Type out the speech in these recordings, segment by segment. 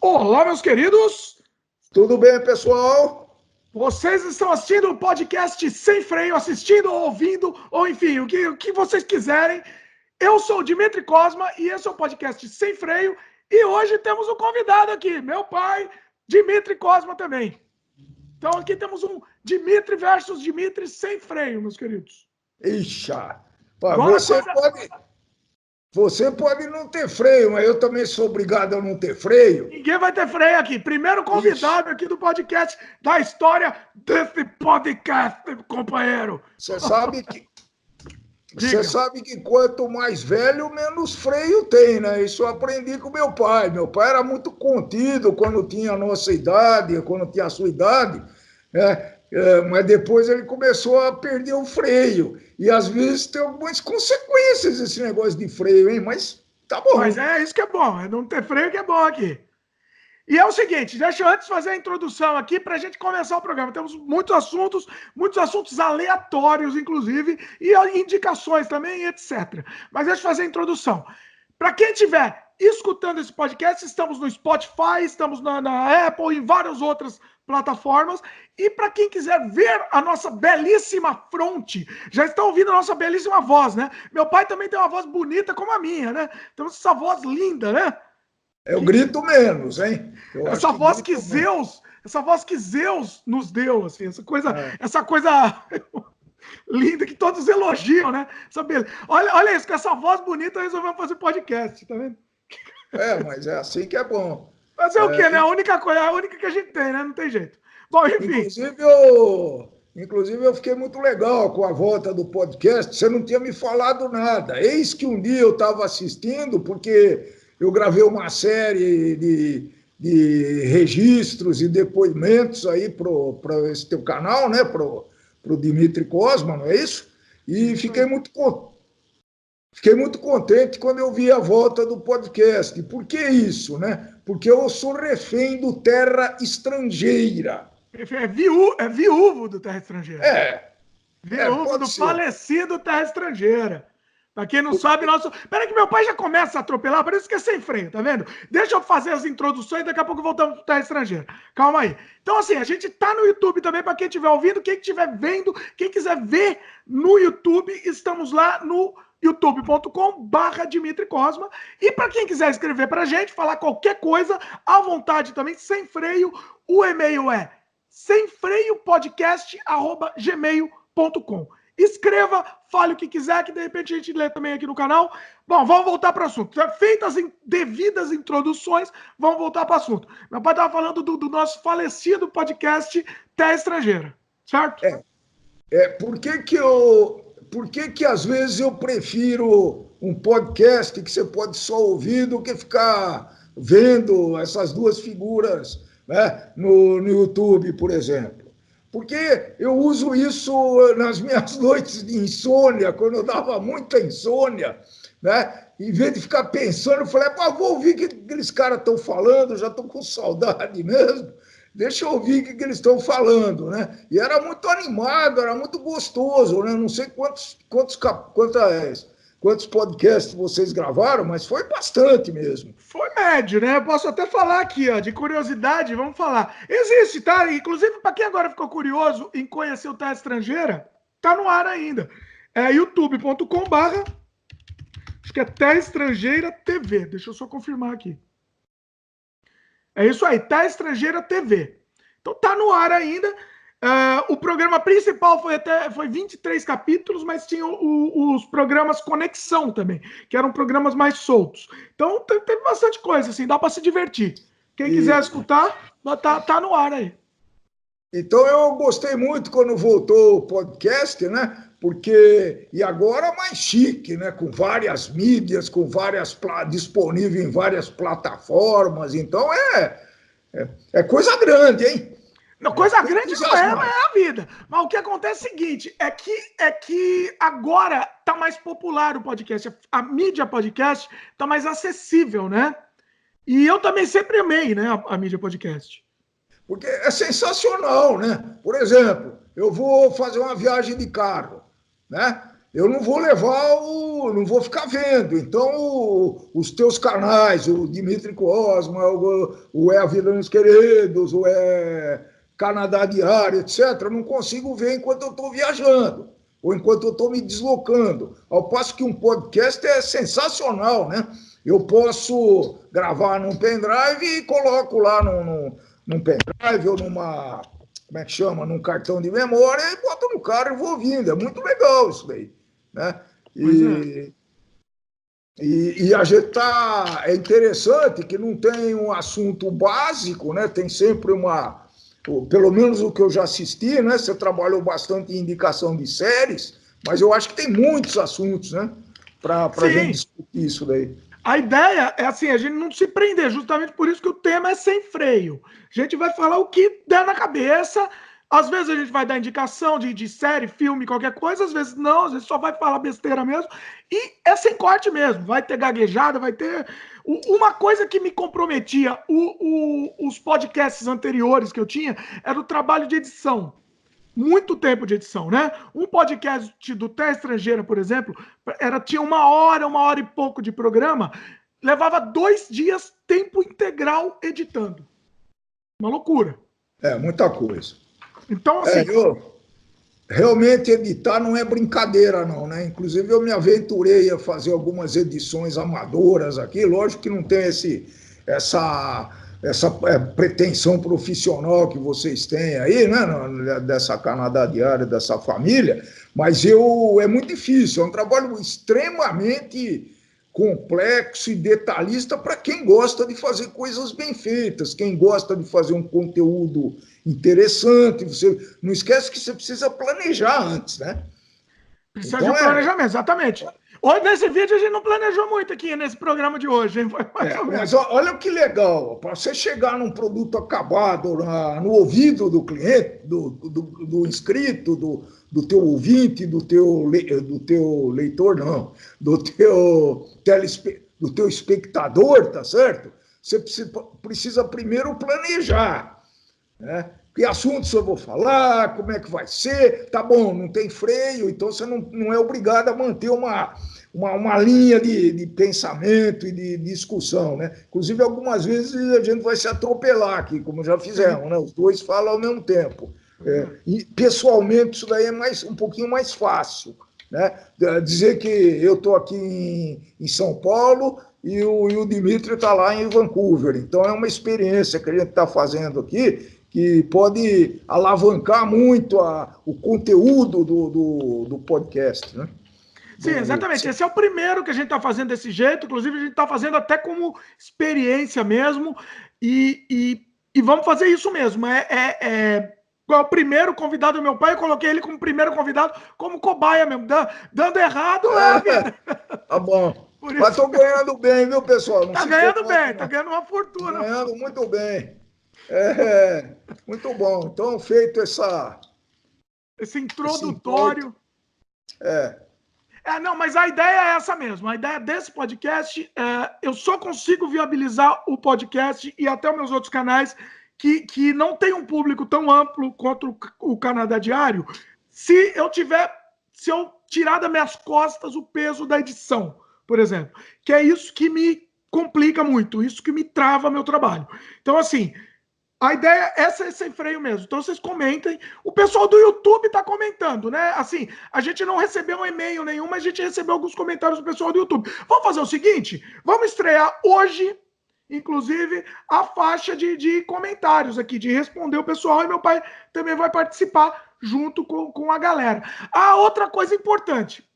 Olá, meus queridos! Tudo bem, pessoal? Vocês estão assistindo o podcast Sem Freio, assistindo ou ouvindo, ou enfim, o que vocês quiserem. Eu sou o Dimitri Cosma e esse é o podcast Sem Freio. E hoje temos um convidado aqui, meu pai, Dimitri Cosma também. Então aqui temos um Dimitri versus Dimitri sem freio, meus queridos. Ixa! Você pode não ter freio, mas eu também sou obrigado a não ter freio. Ninguém vai ter freio aqui. Primeiro convidado aqui do podcast da história desse podcast, companheiro. Você sabe que quanto mais velho, menos freio tem, né? Isso eu aprendi com meu pai. Meu pai era muito contido quando tinha a nossa idade, quando tinha a sua idade, né? Mas depois ele começou a perder o freio. E às vezes tem algumas consequências esse negócio de freio, hein? Mas tá bom. Mas é isso que é bom, é não ter freio que é bom aqui. E é o seguinte, deixa eu antes fazer a introdução aqui para a gente começar o programa. Temos muitos assuntos aleatórios, inclusive, e indicações também, etc. Mas deixa eu fazer a introdução. Para quem estiver escutando esse podcast, estamos no Spotify, estamos na Apple e em várias outras plataformas. E para quem quiser ver a nossa belíssima fronte, já está ouvindo a nossa belíssima voz, né? Meu pai também tem uma voz bonita como a minha, né? Temos essa voz linda, né? Eu grito menos, hein? Essa voz que Zeus nos deu, assim, essa coisa linda que todos elogiam, né? Olha isso, com essa voz bonita resolvemos fazer podcast, tá vendo? Mas é assim que é bom. Fazer o quê, né? A única que a gente tem, né? Não tem jeito. Bom, enfim. Inclusive, eu fiquei muito legal com a volta do podcast. Você não tinha me falado nada. Eis que um dia eu estava assistindo, porque eu gravei uma série de registros e depoimentos aí para esse teu canal, né? Para o Dimitri Cosma, não é isso? E fiquei muito contente quando eu vi a volta do podcast. Por que isso, né? Porque eu sou refém do Terra Estrangeira. É viúvo do Terra Estrangeira. Viúvo do falecido Terra Estrangeira. Pra quem não sabe, Peraí que meu pai já começa a atropelar, parece que é sem freio, tá vendo? Deixa eu fazer as introduções, daqui a pouco voltamos pro Terra Estrangeira. Calma aí. Então, assim, a gente tá no YouTube também, pra quem estiver ouvindo, quem estiver vendo, quem quiser ver no YouTube, estamos lá no youtube.com/Dimitri Cosma. E para quem quiser escrever pra gente, falar qualquer coisa, à vontade também, sem freio, o e-mail é semfreiopodcast@gmail.com. Escreva, fale o que quiser, que de repente a gente lê também aqui no canal. Bom, vamos voltar para o assunto. Feitas as devidas introduções, vamos voltar para o assunto. Meu pai estava falando do nosso falecido podcast Terra Estrangeira, certo? Por que às vezes eu prefiro um podcast que você pode só ouvir do que ficar vendo essas duas figuras, né, no YouTube, por exemplo? Porque eu uso isso nas minhas noites de insônia, quando eu dava muita insônia, né? Em vez de ficar pensando, eu falei, vou ouvir o que aqueles caras estão falando, já estou com saudade mesmo, deixa eu ouvir o que eles estão falando, né? E era muito animado, era muito gostoso, né? Não sei quantos podcasts vocês gravaram, mas foi bastante mesmo. Foi médio, né? Eu posso até falar aqui, ó, de curiosidade, vamos falar. Existe, tá? Inclusive, para quem agora ficou curioso em conhecer o Terra Estrangeira, tá no ar ainda. É youtube.com/ acho que é Terra Estrangeira TV. Deixa eu só confirmar aqui. É isso aí, Terra Estrangeira TV. Então tá no ar ainda. O programa principal foi 23 capítulos, mas tinha os programas Conexão também, que eram programas mais soltos. Então teve bastante coisa, assim, dá para se divertir. Quem quiser escutar, tá no ar aí. Então eu gostei muito quando voltou o podcast, né? E agora mais chique, né? Com várias mídias, disponível em várias plataformas. Então é coisa grande, hein? Não, coisa grande não é a vida. Mas o que acontece é o seguinte, é que agora tá mais popular o podcast. A mídia podcast tá mais acessível, né? E eu também sempre amei, né, a mídia podcast. Porque é sensacional, né? Por exemplo, eu vou fazer uma viagem de carro, né? eu não vou não vou ficar vendo. Então, os teus canais, o Dimitri Cosma, o É a Vida nos Queridos, o É Canadá Diário, etc., eu não consigo ver enquanto eu estou viajando, ou enquanto eu estou me deslocando. Ao passo que um podcast é sensacional, né? Eu posso gravar num pendrive e coloco lá num pendrive ou numa, como é que chama, num cartão de memória e boto no carro e vou ouvindo. É muito legal isso daí, né? E a gente é interessante que não tem um assunto básico, né? Tem sempre pelo menos o que eu já assisti, né? Você trabalhou bastante em indicação de séries, mas eu acho que tem muitos assuntos, né? Para a gente discutir isso daí. A ideia é assim, a gente não se prender, justamente por isso que o tema é sem freio. A gente vai falar o que der na cabeça. Às vezes a gente vai dar indicação de série, filme, qualquer coisa, às vezes não, às vezes só vai falar besteira mesmo. E é sem corte mesmo, vai ter gaguejada, vai ter... Uma coisa que me comprometia, os podcasts anteriores que eu tinha, era o trabalho de edição. Muito tempo de edição, né? Um podcast do Terra Estrangeira, por exemplo, tinha uma hora e pouco de programa, levava 2 dias, tempo integral editando. Uma loucura. É, muita coisa. Então, assim... Realmente editar não é brincadeira, não, né? Inclusive, eu me aventurei a fazer algumas edições amadoras aqui. Lógico que não tem essa pretensão profissional que vocês têm aí, né? Dessa Canadá Diária, dessa família, mas é muito difícil. É um trabalho extremamente complexo e detalhista para quem gosta de fazer coisas bem feitas, quem gosta de fazer um conteúdo interessante. Você não esquece que você precisa planejar antes, né? Precisa de um planejamento, exatamente. Hoje, nesse vídeo, a gente não planejou muito aqui, nesse programa de hoje, hein? Mas olha que legal, para você chegar num produto acabado no ouvido do cliente, do inscrito, do teu ouvinte, do teu leitor, não, do teu espectador, tá certo? Você precisa primeiro planejar, né? Que assuntos eu vou falar, como é que vai ser, tá bom, não tem freio, então você não é obrigado a manter uma linha de pensamento e de discussão, né? Inclusive, algumas vezes a gente vai se atropelar aqui, como já fizemos, né? Os dois falam ao mesmo tempo. E pessoalmente isso daí é um pouquinho mais fácil, né? Dizer que eu estou aqui em São Paulo e o Dimitri está lá em Vancouver. Então é uma experiência que a gente está fazendo aqui que pode alavancar muito o conteúdo do podcast, né? Sim, exatamente. Esse é o primeiro que a gente está fazendo desse jeito. Inclusive, a gente está fazendo até como experiência mesmo. E vamos fazer isso mesmo. O primeiro convidado do meu pai, eu coloquei ele como primeiro convidado, como cobaia mesmo. Dando errado, Tá bom. Mas estou ganhando bem, viu, pessoal? Tá ganhando bem, tá ganhando uma fortuna. Ganhando muito bem. Muito bom. Então, feito esse introdutório. Não, mas a ideia é essa mesmo. A ideia desse podcast, eu só consigo viabilizar o podcast e até os meus outros canais que não tem um público tão amplo quanto o Canadá Diário, se eu tirar das minhas costas o peso da edição, por exemplo, que é isso que me complica muito, isso que me trava meu trabalho. Então, assim, a ideia é ser sem freio mesmo. Então, vocês comentem. O pessoal do YouTube está comentando, né? Assim, a gente não recebeu um e-mail nenhum, mas a gente recebeu alguns comentários do pessoal do YouTube. Vamos fazer o seguinte? Vamos estrear hoje, inclusive, a faixa de comentários aqui, de responder o pessoal. E meu pai também vai participar junto com a galera. Outra coisa importante.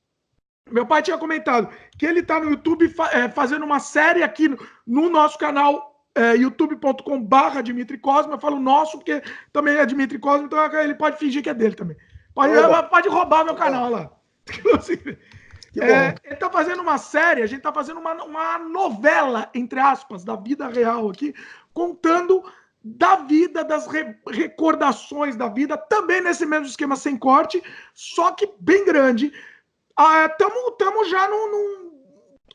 Meu pai tinha comentado que ele está no YouTube fazendo uma série aqui no nosso canal, youtube.com/, Dimitri Cosma. Eu falo nosso, porque também é Dimitri Cosma, então ele pode fingir que é dele também. Pode roubar meu canal lá. Ele está fazendo uma série, a gente está fazendo uma novela, entre aspas, da vida real aqui, contando da vida, das recordações da vida, também nesse mesmo esquema sem corte, só que bem grande. Estamos já num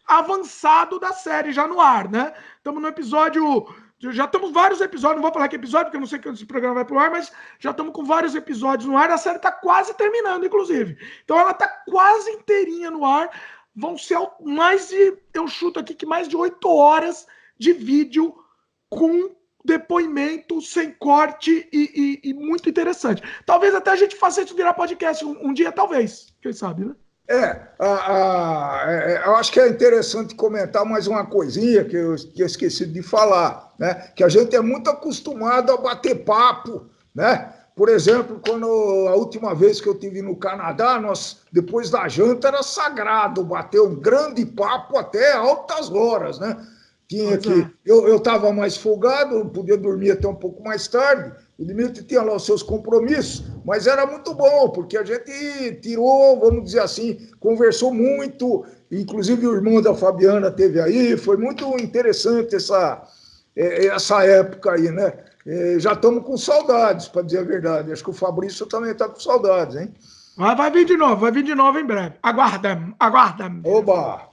avançado da série, já no ar, né? Estamos no episódio Já estamos vários episódios, não vou falar que episódio, porque eu não sei quando esse programa vai pro ar, mas já estamos com vários episódios no ar. A série está quase terminando, inclusive. Então ela está quase inteirinha no ar. Vão ser mais de, eu chuto aqui que mais de 8 horas de vídeo com depoimento, sem corte e muito interessante. Talvez até a gente faça isso virar podcast um dia, talvez. Quem sabe, né? Eu acho que é interessante comentar mais uma coisinha que eu tinha esquecido de falar, né? Que a gente é muito acostumado a bater papo, né? Por exemplo, quando a última vez que eu estive no Canadá, depois da janta era sagrado bater um grande papo até altas horas, né? Eu estava mais folgado, podia dormir até um pouco mais tarde, o Dimitri tinha lá os seus compromissos, mas era muito bom, porque a gente tirou, vamos dizer assim, conversou muito, inclusive o irmão da Fabiana teve aí, foi muito interessante essa época aí, né? Já estamos com saudades, para dizer a verdade. Acho que o Fabrício também está com saudades, hein? Vai vir de novo em breve. Aguarda. Oba!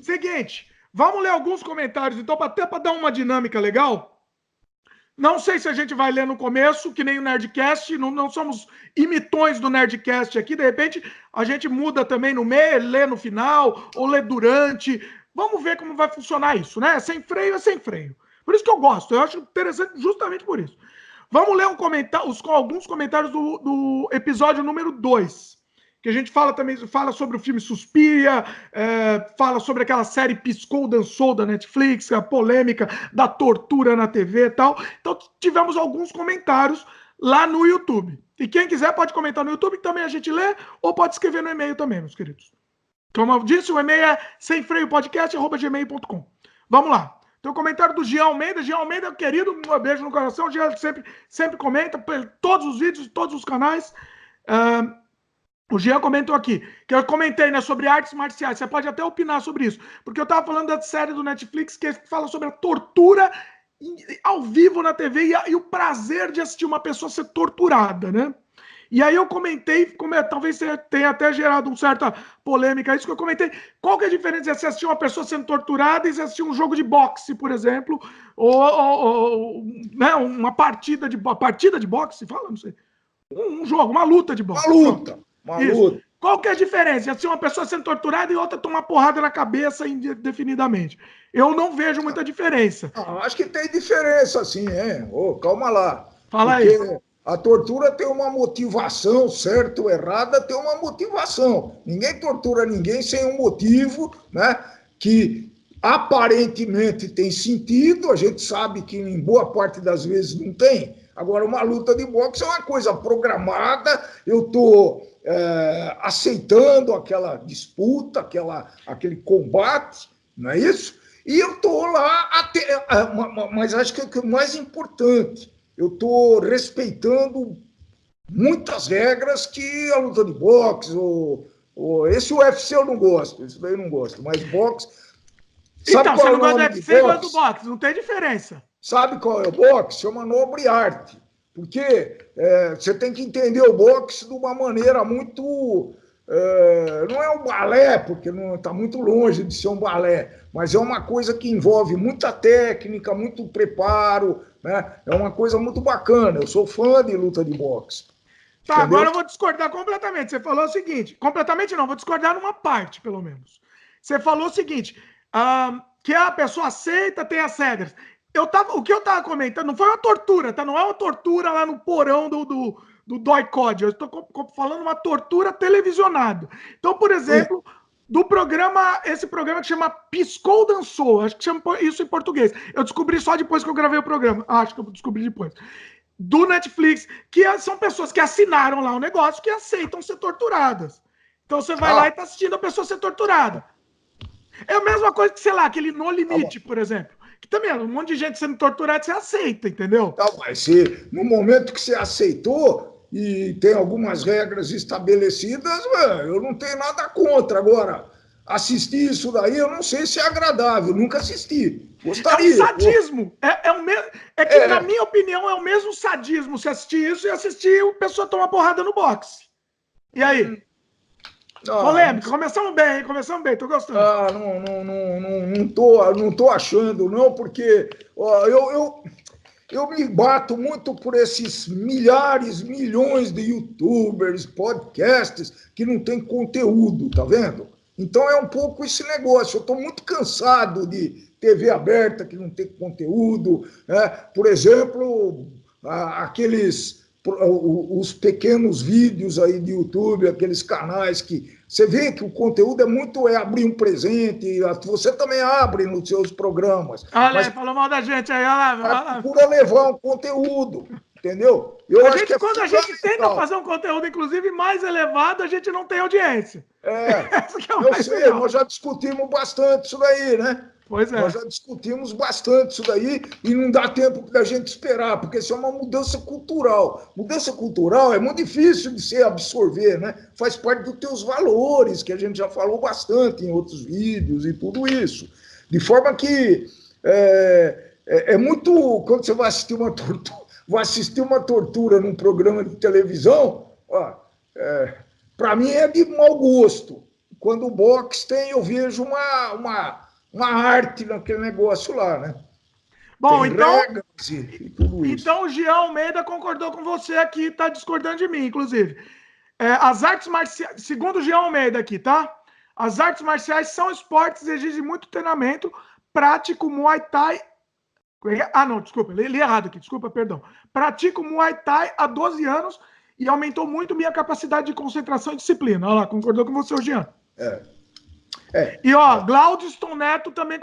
Seguinte, vamos ler alguns comentários, então, até para dar uma dinâmica legal. Não sei se a gente vai ler no começo, que nem o Nerdcast, não somos imitões do Nerdcast aqui, de repente a gente muda também no meio, lê no final, ou lê durante. Vamos ver como vai funcionar isso, né? Sem freio é sem freio. Por isso que eu gosto, eu acho interessante justamente por isso. Vamos ler alguns comentários do episódio número 2, que a gente fala sobre o filme Suspiria, fala sobre aquela série Piscou, Dançou da Netflix, a polêmica da tortura na TV e tal. Então tivemos alguns comentários lá no YouTube. E quem quiser pode comentar no YouTube, que também a gente lê, ou pode escrever no e-mail também, meus queridos. Como eu disse, o e-mail é semfreiopodcast@gmail.com. Vamos lá. Tem um comentário do Jean Almeida. Jean Almeida, querido, um beijo no coração. O Jean sempre comenta todos os vídeos, todos os canais. O Jean comentou aqui, que eu comentei, né, sobre artes marciais. Você pode até opinar sobre isso, porque eu estava falando da série do Netflix que fala sobre a tortura ao vivo na TV e o prazer de assistir uma pessoa ser torturada, né? E aí eu comentei, talvez tenha até gerado uma certa polêmica, isso que eu comentei. Qual que é a diferença de você assistir uma pessoa sendo torturada e você assistir um jogo de boxe, por exemplo, ou né, uma partida de boxe, fala, não sei. Um jogo, uma luta de boxe. Uma luta. Qual que é a diferença? Assistir uma pessoa sendo torturada e outra tomar porrada na cabeça indefinidamente. Eu não vejo muita diferença. Acho que tem diferença, sim, hein? Calma lá. Fala aí. A tortura tem uma motivação, certo ou errada, tem uma motivação. Ninguém tortura ninguém sem um motivo, né? Que aparentemente tem sentido, a gente sabe que em boa parte das vezes não tem. Agora, uma luta de boxe é uma coisa programada, eu estou aceitando aquela disputa, aquele combate, não é isso? E eu estou lá, mas acho que o mais importante, eu estou respeitando muitas regras que a luta de boxe, esse UFC eu não gosto, isso daí eu não gosto, mas boxe... Então, você não gosta do UFC e gosta do boxe, não tem diferença. Sabe qual é o boxe? É uma nobre arte, porque você tem que entender o boxe de uma maneira muito... não é um balé, porque não está muito longe de ser um balé, mas é uma coisa que envolve muita técnica, muito preparo, né? É uma coisa muito bacana. Eu sou fã de luta de boxe. Tá, entendeu? Agora eu vou discordar completamente. Você falou o seguinte, completamente não, vou discordar numa parte, pelo menos. Você falou o seguinte, que a pessoa aceita, tem as regras. O que eu estava comentando não foi uma tortura, tá? Não é uma tortura lá no porão do Doicode. Eu estou falando uma tortura televisionada. Então, por exemplo, esse programa que chama Piscou, Dançou, acho que chama isso em português. Eu descobri só depois que eu gravei o programa. Acho que eu descobri depois. Do Netflix, que são pessoas que assinaram lá o negócio que aceitam ser torturadas. Então você vai lá e está assistindo a pessoa ser torturada. É a mesma coisa que, sei lá, aquele No Limite, por exemplo. Que também é um monte de gente sendo torturada, você aceita, entendeu? Tá, mas no momento que você aceitou e tem algumas regras estabelecidas, eu não tenho nada contra. Agora, assistir isso daí, eu não sei se é agradável, nunca assisti. Gostaria. É um sadismo. Na minha opinião, é o mesmo sadismo se assistir isso e assistir a pessoa tomar porrada no boxe. E aí? Polêmica, começamos bem, hein? Começamos bem, tô gostando. Não tô achando, não, porque ó, eu me bato muito por esses milhares, milhões de YouTubers, podcasts que não tem conteúdo, tá vendo? Então é um pouco esse negócio. Eu estou muito cansado de TV aberta que não tem conteúdo, né? Por exemplo, os pequenos vídeos aí de YouTube, aqueles canais que você vê que o conteúdo é abrir um presente, você também abre nos seus programas. Olha aí, falou mal da gente aí, olha lá. Procura levar um conteúdo, entendeu? Quando a gente tenta fazer um conteúdo, inclusive, mais elevado, a gente não tem audiência. Eu sei, nós já discutimos bastante isso daí, né? Pois é. Nós já discutimos bastante isso daí e não dá tempo da gente esperar, porque isso é uma mudança cultural. Mudança cultural é muito difícil de se absorver, né? Faz parte dos teus valores, que a gente já falou bastante em outros vídeos e tudo isso. De forma que é muito... Quando você vai assistir uma tortura num programa de televisão, para mim é de mau gosto. Quando o boxe tem, eu vejo uma arte naquele negócio lá, né? Bom, tem então, regras e tudo isso. Então o Jean Almeida concordou com você aqui, tá discordando de mim, inclusive. As artes marciais, segundo o Jean Almeida aqui, tá? As artes marciais são esportes e exigem muito treinamento, prático Muay Thai. Não, desculpa, li errado aqui, desculpa, perdão. Pratico Muay Thai há 12 anos e aumentou muito minha capacidade de concentração e disciplina. Olha lá, concordou com você, o Jean. E, Glaudston Neto também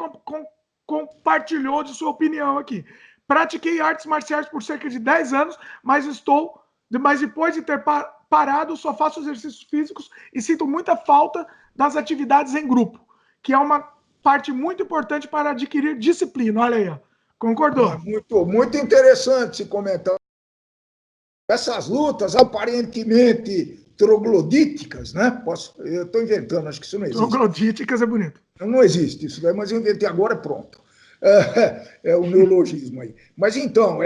compartilhou de sua opinião aqui. Pratiquei artes marciais por cerca de 10 anos, mas depois de ter parado, só faço exercícios físicos e sinto muita falta das atividades em grupo, que é uma parte muito importante para adquirir disciplina. Olha aí, ó. Concordou? Muito interessante esse comentário. Essas lutas aparentemente troglodíticas, né? Eu estou inventando, acho que isso não existe. Troglodíticas é bonito. Não existe isso daí, mas eu inventei agora, pronto. É o neologismo aí. Mas então,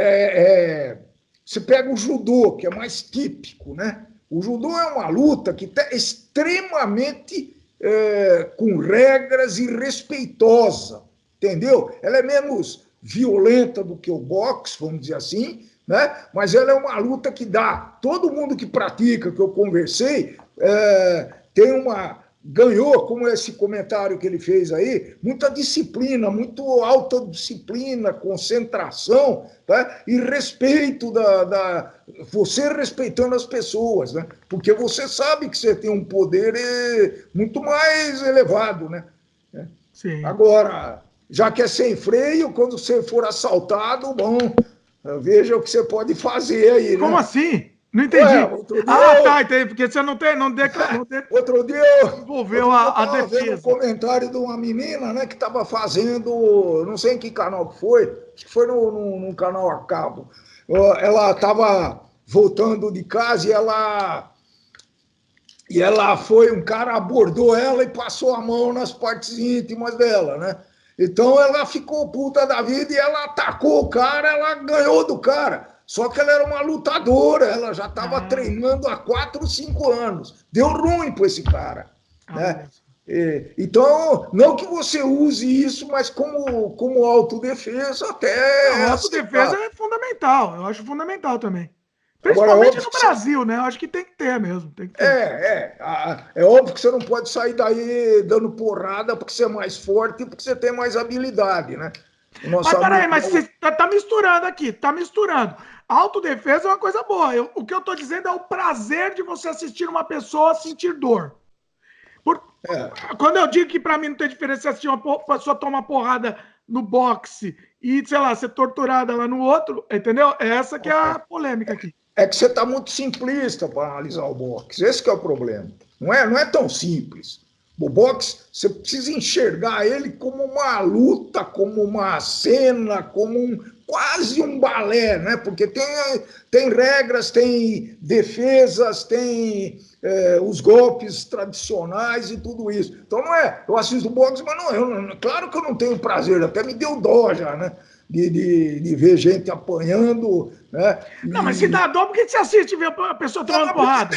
você pega o judô, que é mais típico, né? O judô é uma luta que está extremamente com regras e respeitosa, entendeu? Ela é menos violenta do que o boxe, vamos dizer assim, né? Mas ela é uma luta que dá. Todo mundo que pratica, que eu conversei, ganhou, como esse comentário que ele fez aí, muita disciplina, muito alta disciplina, concentração, tá? E respeito você respeitando as pessoas, né? Porque você sabe que você tem um poder muito mais elevado, né? Sim. Agora, já que é sem freio, quando você for assaltado, bom, veja o que você pode fazer aí, Como né? assim? Não entendi. Tá, entendi, porque você não tem. Outro dia envolveu a defesa. Vendo um comentário de uma menina, né, que estava fazendo, não sei em que canal que foi, acho que foi num canal a cabo. Ela estava voltando de casa e ela um cara abordou ela e passou a mão nas partes íntimas dela, né? Então ela ficou puta da vida e ela atacou o cara, ela ganhou do cara. Só que ela era uma lutadora, ela já estava treinando há 4, 5 anos. Deu ruim para esse cara. Né? Então, não que você use isso, mas como autodefesa até... Autodefesa é fundamental, eu acho fundamental também. Principalmente no Brasil, né? Eu acho que tem que ter mesmo. Tem que ter. É óbvio que você não pode sair daí dando porrada porque você é mais forte e porque você tem mais habilidade, né? Mas peraí, mas você tá misturando aqui, tá misturando. Autodefesa é uma coisa boa. O que eu tô dizendo é o prazer de você assistir uma pessoa sentir dor. Quando eu digo que pra mim não tem diferença assistir uma pessoa tomar porrada no boxe e, sei lá, ser torturada lá no outro, entendeu? Essa que é a polêmica aqui. É que você está muito simplista para analisar o boxe. Esse que é o problema. Não é tão simples. O boxe, você precisa enxergar ele como uma luta, como uma cena, como quase um balé, né? Porque tem regras, tem defesas, tem os golpes tradicionais e tudo isso. Então não é, eu assisto boxe, mas claro que eu não tenho prazer, até me deu dó já, né? de ver gente apanhando, né? Não, mas se dá dó, por que você assiste ver a pessoa tomando porrada?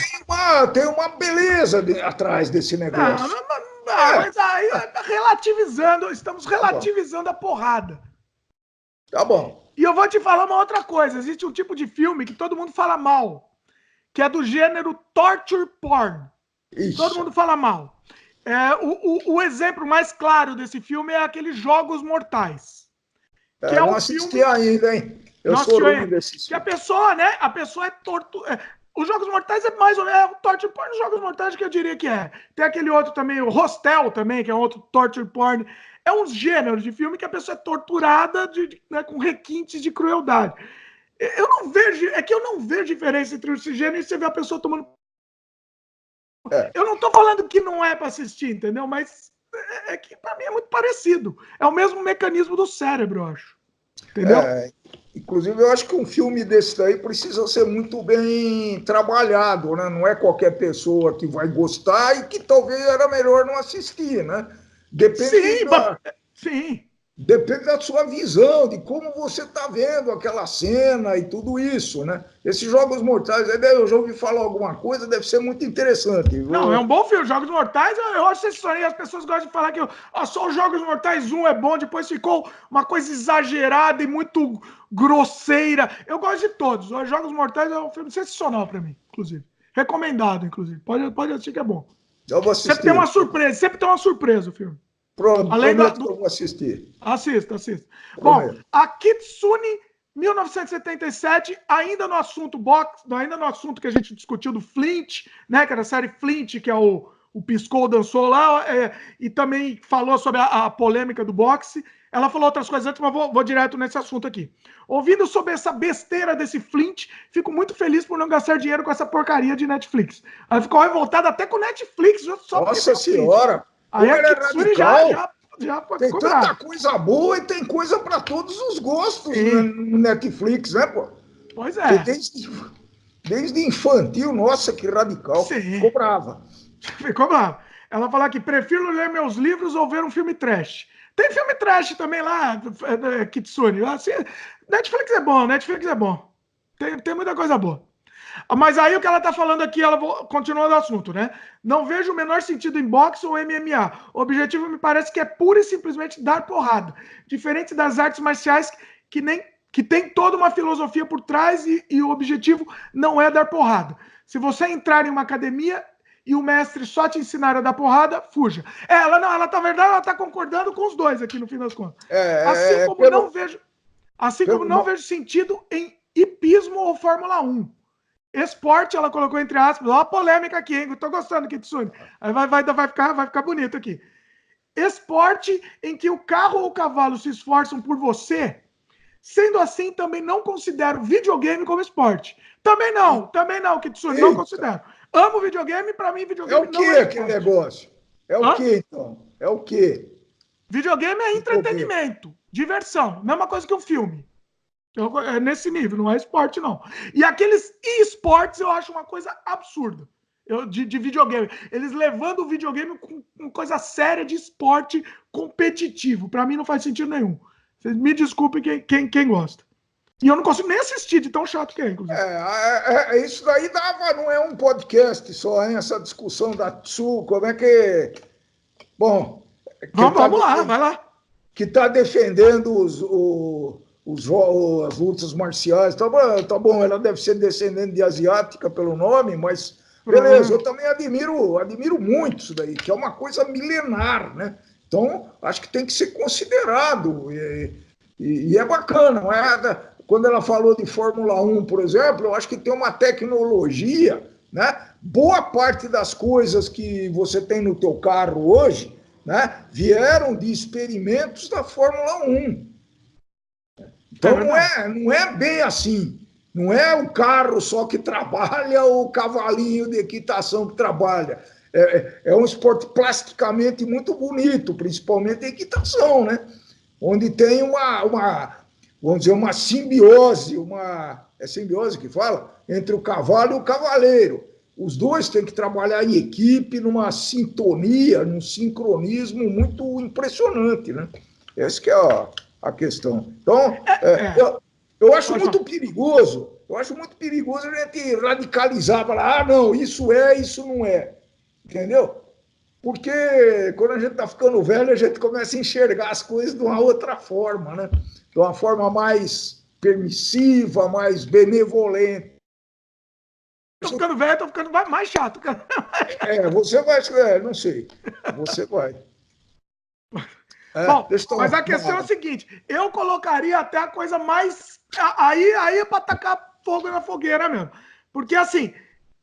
Tem uma beleza atrás desse negócio. Não, mas aí estamos relativizando a porrada. Tá bom. E eu vou te falar uma outra coisa, existe um tipo de filme que todo mundo fala mal, que é do gênero torture porn. Isso. Todo mundo fala mal. O exemplo mais claro desse filme é aqueles Jogos Mortais. Que eu não assisti ainda, hein? Eu sou ruim desse filme. Que a pessoa, né? A pessoa é tortura. Os Jogos Mortais é mais ou menos. Torture porn, os Jogos Mortais que eu diria que é. Tem aquele outro também, o Hostel também, que é outro torture porn. É um gênero de filme que a pessoa é torturada né, com requintes de crueldade. Eu não vejo diferença entre esse gênero e você vê a pessoa tomando. Eu não tô falando que não é para assistir, entendeu? Mas é que para mim é muito parecido. É o mesmo mecanismo do cérebro, eu acho. Entendeu? Inclusive, eu acho que um filme desse daí precisa ser muito bem trabalhado, né? Não é qualquer pessoa que vai gostar e que talvez era melhor não assistir, né? Sim. Depende da sua visão, de como você está vendo aquela cena e tudo isso, né? Esses Jogos Mortais, eu já ouvi falar alguma coisa, deve ser muito interessante. Não, é um bom filme. Jogos Mortais, eu acho isso aí. As pessoas gostam de falar que só os Jogos Mortais 1 é bom, depois ficou uma coisa exagerada e muito grosseira. Eu gosto de todos. Os Jogos Mortais é um filme sensacional para mim, inclusive. Recomendado, inclusive. Pode assistir que é bom. Eu vou assistir. Sempre tem uma surpresa o filme. Pronto, prometo que eu vou assistir. Assista. Bom, a Kitsune 1977, ainda no assunto que a gente discutiu do Flint, né? Que era a série Flint, que é o Piscou dançou lá, e também falou sobre a polêmica do boxe. Ela falou outras coisas antes, mas vou direto nesse assunto aqui. Ouvindo sobre essa besteira desse Flint, fico muito feliz por não gastar dinheiro com essa porcaria de Netflix. Ela ficou revoltada até com o Netflix. Nossa Senhora! Aí a Kitsune já tem tanta coisa boa e tem coisa para todos os gostos no Netflix, né, pô? Pois é. Desde infantil, nossa, que radical. Sim. Ficou brava. Ela fala que prefiro ler meus livros ou ver um filme trash. Tem filme trash também lá, Kitsune. Assim, Netflix é bom. Tem muita coisa boa. Mas aí o que ela tá falando aqui, continuando o assunto, né? Não vejo o menor sentido em boxe ou MMA. O objetivo me parece que é pura e simplesmente dar porrada. Diferente das artes marciais que tem toda uma filosofia por trás e o objetivo não é dar porrada. Se você entrar em uma academia e o mestre só te ensinar a dar porrada, fuja. Ela tá concordando com os dois aqui no fim das contas. Assim como não vejo sentido em hipismo ou Fórmula 1. Esporte, ela colocou entre aspas, olha a polêmica aqui, hein? Eu tô gostando, Kitsune. Aí vai ficar bonito aqui. Esporte em que o carro ou o cavalo se esforçam por você, sendo assim, também não considero videogame como esporte. Também não, Kitsune, não considero. Amo videogame, pra mim videogame não é aquele negócio? É o quê, então? É o quê? Videogame é entretenimento, diversão, mesma coisa que um filme. É nesse nível, não é esporte, não. E aqueles esportes eu acho uma coisa absurda. De videogame. Eles levando o videogame com coisa séria de esporte competitivo. Para mim não faz sentido nenhum. Vocês me desculpem quem gosta. E eu não consigo nem assistir de tão chato que é, inclusive. Isso daí não é um podcast só, hein? Essa discussão da Tsu, como é que... Bom... Vamos lá, vai lá. Que está defendendo as lutas marciais, tá bom, ela deve ser descendente de asiática pelo nome, mas beleza, eu também admiro muito isso daí, que é uma coisa milenar, né? Então, acho que tem que ser considerado, e é bacana, não é? Quando ela falou de Fórmula 1, por exemplo, eu acho que tem uma tecnologia, né? Boa parte das coisas que você tem no teu carro hoje, né, vieram de experimentos da Fórmula 1. Então não é bem assim. Não é o carro só que trabalha ou o cavalinho de equitação que trabalha. É um esporte plasticamente muito bonito, principalmente a equitação, né? Onde tem vamos dizer, uma simbiose, é simbiose que fala? Entre o cavalo e o cavaleiro. Os dois têm que trabalhar em equipe, numa sintonia, num sincronismo muito impressionante, né? Esse que é a questão. Então, eu acho muito perigoso. Eu acho muito perigoso a gente radicalizar, falar, não, isso não é. Entendeu? Porque quando a gente está ficando velho, a gente começa a enxergar as coisas de uma outra forma, né? De uma forma mais permissiva, mais benevolente. Tô ficando velho, tô ficando mais chato. Você vai, não sei. Você vai. Bom, mas a questão é a seguinte: eu colocaria até a coisa mais. Aí é para tacar fogo na fogueira mesmo. Porque assim,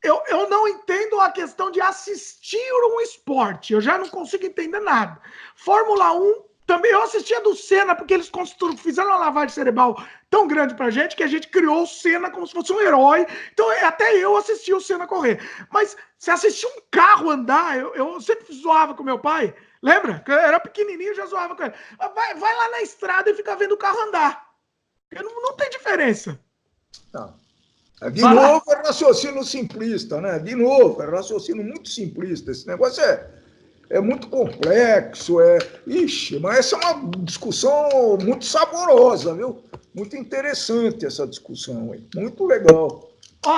eu não entendo a questão de assistir um esporte. Eu já não consigo entender nada. Fórmula 1, também eu assistia do Senna, porque eles fizeram uma lavagem cerebral tão grande pra gente que a gente criou o Senna como se fosse um herói. Então, até eu assisti o Senna correr. Mas se assistir um carro andar, eu sempre zoava com meu pai. Lembra? Eu era pequenininho e já zoava com ele. Vai lá na estrada e fica vendo o carro andar. Não tem diferença. Não. De novo, é raciocínio simplista, né? De novo, é raciocínio muito simplista. Esse negócio é muito complexo. Ixi, mas essa é uma discussão muito saborosa, viu? Muito interessante essa discussão aí. Muito legal.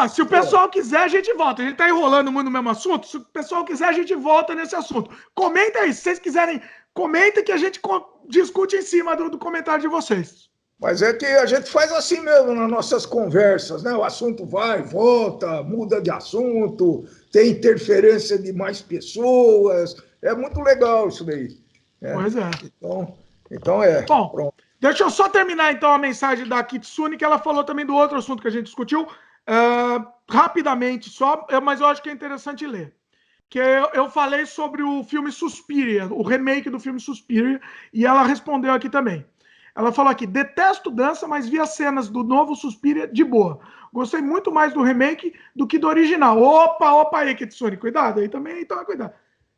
Se o pessoal quiser, a gente volta. A gente tá enrolando muito no mesmo assunto. Se o pessoal quiser, a gente volta nesse assunto. Comenta aí. Se vocês quiserem, comenta que a gente discute em cima do comentário de vocês. Mas é que a gente faz assim mesmo nas nossas conversas, né? O assunto vai, volta, muda de assunto, tem interferência de mais pessoas. É muito legal isso daí. Pois é. Então Bom, pronto. Deixa eu só terminar então a mensagem da Kitsune, que ela falou também do outro assunto que a gente discutiu. Rapidamente só, mas eu acho que é interessante ler. Que eu falei sobre o filme Suspiria, o remake do filme Suspiria, e ela respondeu aqui também. Ela falou aqui: detesto dança, mas vi as cenas do novo Suspiria de boa. Gostei muito mais do remake do que do original. Opa aí, Kitsune, cuidado aí também, então cuidado.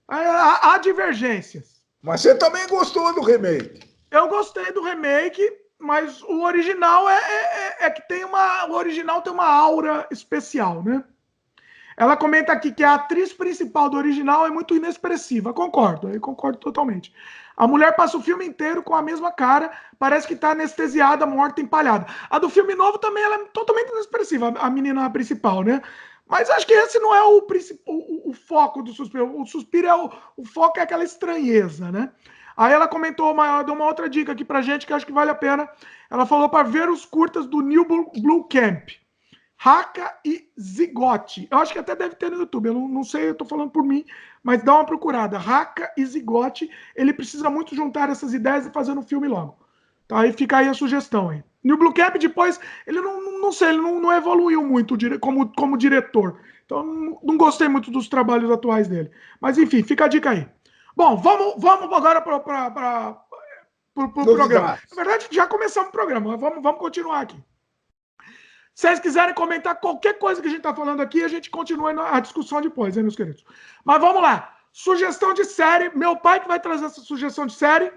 Há divergências. Mas você também gostou do remake? Eu gostei do remake, mas o original o original tem uma aura especial, né? Ela comenta aqui que a atriz principal do original é muito inexpressiva. Eu concordo totalmente. A mulher passa o filme inteiro com a mesma cara, parece que está anestesiada, morta, empalhada. A do filme novo também ela é totalmente inexpressiva, a menina principal, né? Mas acho que esse não é o foco do Suspiro. O Suspiro o foco é aquela estranheza, né? Aí ela comentou, deu uma outra dica aqui pra gente que acho que vale a pena. Ela falou para ver os curtas do New Blue Camp. Haka e Zigote. Eu acho que até deve ter no YouTube. Eu não sei, eu tô falando por mim, mas dá uma procurada. Haka e Zigote. Ele precisa muito juntar essas ideias e fazer um filme logo. Tá, aí fica aí a sugestão aí. New Blue Camp, depois, ele não sei, ele não evoluiu muito como diretor. Então, não gostei muito dos trabalhos atuais dele. Mas, enfim, fica a dica aí. Bom, vamos agora para o programa. Na verdade, já começamos o programa. Vamos continuar aqui. Se vocês quiserem comentar qualquer coisa que a gente está falando aqui, a gente continua a discussão depois, hein, meus queridos? Mas vamos lá. Sugestão de série. Meu pai que vai trazer essa sugestão de série.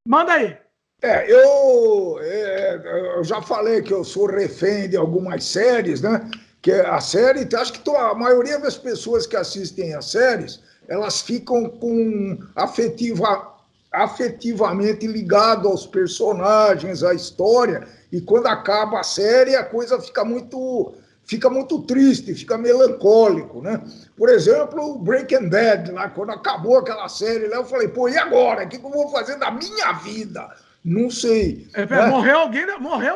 Manda aí. Eu já falei que eu sou refém de algumas séries, né? Que a série, acho que a maioria das pessoas que assistem as séries, elas ficam afetivamente ligado aos personagens, à história, e quando acaba a série, a coisa fica muito triste, fica melancólico, né? Por exemplo, Breaking Bad, lá, quando acabou aquela série, lá, eu falei, pô, e agora? O que eu vou fazer da minha vida? Não sei. Né? Morreu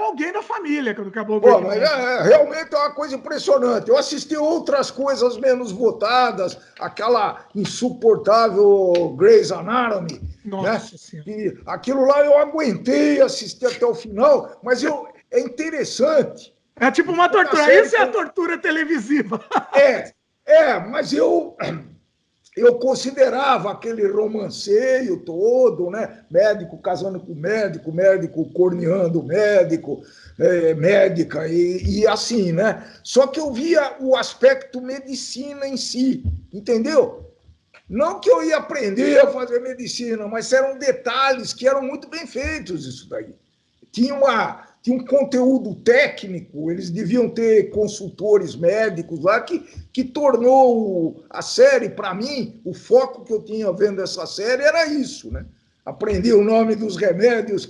alguém da família quando acabou o Breaking Bad. Realmente é uma coisa impressionante. Eu assisti outras coisas menos votadas, aquela insuportável Grey's Anatomy. Nossa Senhora. E aquilo lá eu aguentei assistir até o final, mas é interessante. É tipo uma tortura. Isso é a tortura televisiva. Mas eu considerava aquele romanceio todo, né? Médico casando com médico, médico corneando médico, médica e assim, né? Só que eu via o aspecto medicina em si, entendeu? Não que eu ia aprender a fazer medicina, mas eram detalhes que eram muito bem feitos isso daí. Tinha um conteúdo técnico, eles deviam ter consultores médicos lá, que tornou a série, para mim, o foco que eu tinha vendo essa série era isso, né? Aprender o nome dos remédios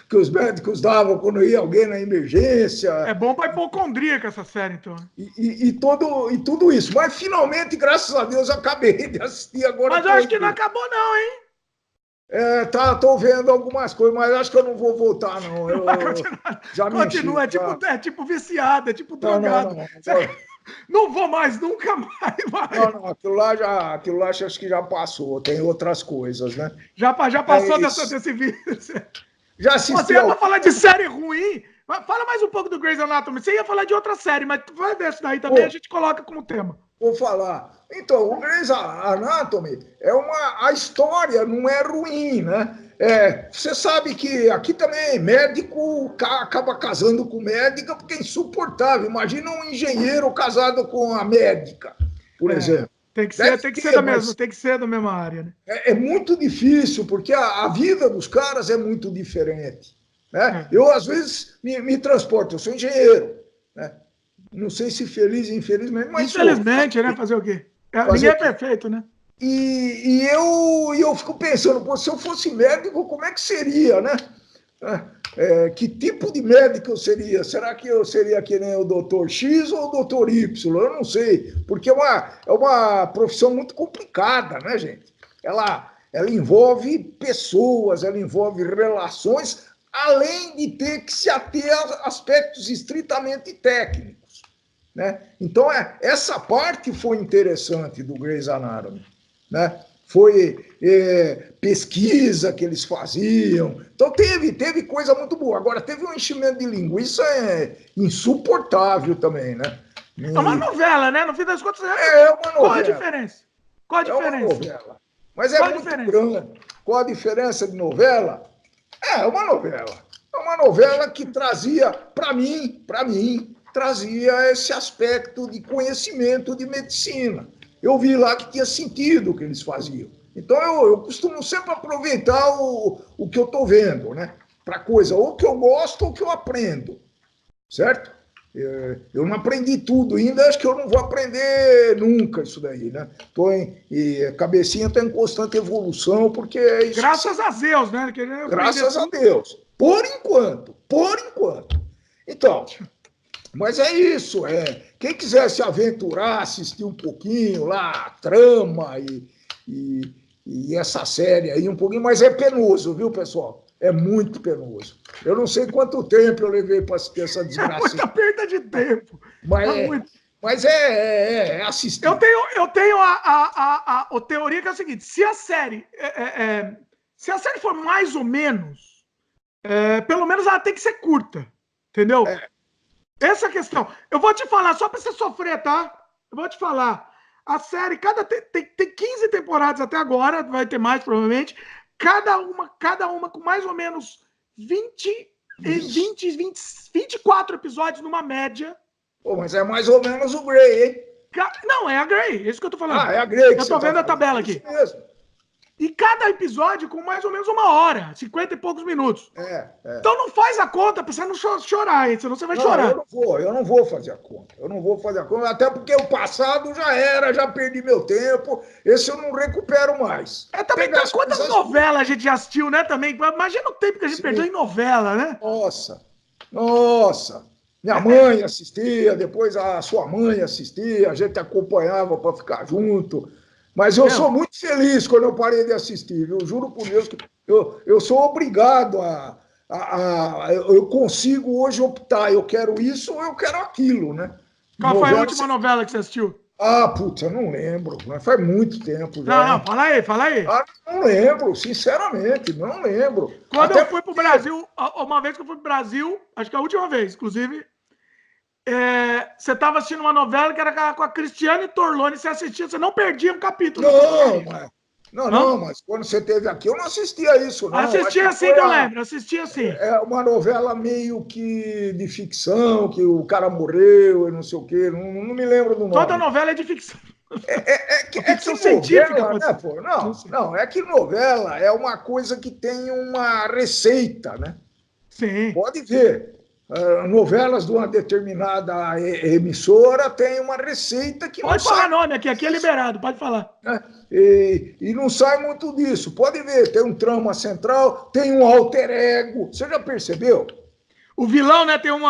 que os médicos davam quando ia alguém na emergência. É bom para hipocondríaca essa série, então. E tudo isso. Mas finalmente, graças a Deus, acabei de assistir agora. Mas eu acho que não acabou, não, hein? Tô vendo algumas coisas, mas acho que eu não vou voltar, não. Continua, é tipo viciado, é tipo drogado. Não vou mais, nunca mais. Não, aquilo lá acho que já passou, tem outras coisas, né? Já passou desse vídeo. Já assistiu. Você ia falar de série ruim? Fala mais um pouco do Grey's Anatomy. Você ia falar de outra série, mas vai ver isso daí também, a gente coloca como tema. Vou falar. Então, o Grey's Anatomy a história não é ruim, né? Você sabe que aqui também médico acaba casando com médica porque é insuportável. Imagina um engenheiro casado com a médica, por exemplo. Tem que ser da mesma área, né? É muito difícil, porque a vida dos caras é muito diferente. Né? Eu, às vezes, me transporto, eu sou engenheiro, né? Não sei se feliz ou infelizmente, mas infelizmente, né? Fazer o quê? Ninguém é perfeito, né? E eu fico pensando, se eu fosse médico, como é que seria, né? Que tipo de médico eu seria? Será que eu seria que nem o doutor X ou o doutor Y? Eu não sei, porque é uma profissão muito complicada, né, gente? Ela envolve pessoas, ela envolve relações, além de ter que se ater a aspectos estritamente técnicos, né? Então, essa parte foi interessante do Grey's Anatomy, né? Foi pesquisa que eles faziam. Então, teve coisa muito boa. Agora, teve um enchimento de linguiça insuportável também, né? É uma novela, né? No fim das contas, é uma novela. Qual a diferença? É uma novela. Mas é muito grande. Qual a diferença de novela? É uma novela. É uma novela que trazia, para mim, trazia esse aspecto de conhecimento de medicina. Eu vi lá que tinha sentido o que eles faziam. Então, eu costumo sempre aproveitar o que eu estou vendo, né? Para coisa, ou que eu gosto ou que eu aprendo, certo? Eu não aprendi tudo ainda, acho que eu não vou aprender nunca isso daí, né? A cabecinha está em constante evolução, porque é isso. Graças a Deus, né? Graças a Deus. Por enquanto. Então, mas é isso. Quem quiser se aventurar, assistir um pouquinho lá, a trama e essa série aí um pouquinho, mas é penoso, viu, pessoal? É muito penoso. Eu não sei quanto tempo eu levei para assistir essa desgraça. É muita perda de tempo. Mas é assistir. Eu tenho a teoria que é a seguinte: se a série for mais ou menos, pelo menos ela tem que ser curta, entendeu? Essa é a questão. Eu vou te falar, só para você sofrer, tá? Eu vou te falar. A série, tem 15 temporadas até agora, vai ter mais provavelmente. Cada uma com mais ou menos 24 episódios numa média. Pô, mas é mais ou menos o Grey, hein? Não, é a Grey, é isso que eu tô falando. É a Grey que eu tô vendo a tabela aqui. Isso mesmo. E cada episódio com mais ou menos 1 hora, 50 e poucos minutos. Então não faz a conta pra você não chorar, hein? Senão você vai chorar. Eu não vou fazer a conta. Até porque o passado já perdi meu tempo. Esse eu não recupero mais. Também tem quantas novelas a gente já assistiu, né? Também. Imagina o tempo que a gente perdeu em novela, né? Nossa. Minha mãe assistia, depois a sua mãe assistia, a gente acompanhava para ficar junto. Mas eu sou muito feliz quando eu parei de assistir, viu? Juro por Deus que eu sou obrigado eu consigo hoje optar, eu quero isso ou eu quero aquilo, né? Qual foi a última novela que você assistiu? Eu não lembro, mas faz muito tempo já. Não, fala aí. Não lembro, sinceramente, não lembro. Quando eu fui pro Brasil, uma vez que eu fui pro Brasil, acho que a última vez, inclusive, você estava assistindo uma novela que era com a Cristiane Torlone, você assistia, você não perdia um capítulo. Não, mas quando você esteve aqui, eu não assistia isso, não. Assistia assim que eu lembro, assistia assim. É uma novela meio que de ficção, que o cara morreu e não sei o quê, não me lembro do nome. Toda novela é de ficção. Ficção científica, né, pô? Não, é que novela é uma coisa que tem uma receita, né? Sim. Pode ver. novelas de uma determinada emissora tem uma receita que pode não falar sai. nome aqui é liberado, pode falar. Né? E não sai muito disso. Pode ver, tem um trama central, tem um alter ego. Você já percebeu? O vilão, né, tem um...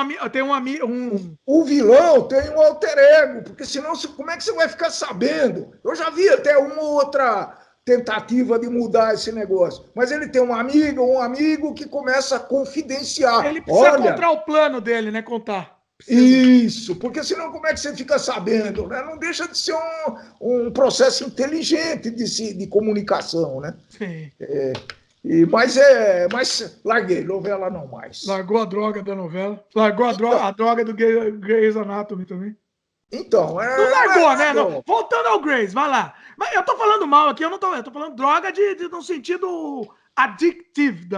O vilão tem um alter ego, porque senão como é que você vai ficar sabendo? Eu já vi até uma ou outra tentativa de mudar esse negócio, mas ele tem um amigo que começa a confidenciar. Ele precisa contar o plano dele, né, contar. Precisa. Isso, porque senão como é que você fica sabendo? Né? Não deixa de ser um processo inteligente de comunicação, né? Sim. Mas larguei, novela não mais. Largou a droga da novela. Largou a droga do Grey's Anatomy também. Então, não largou, né? Não. Voltando ao Grey's, vai lá. Mas eu tô falando mal aqui, eu tô falando droga no sentido aditivo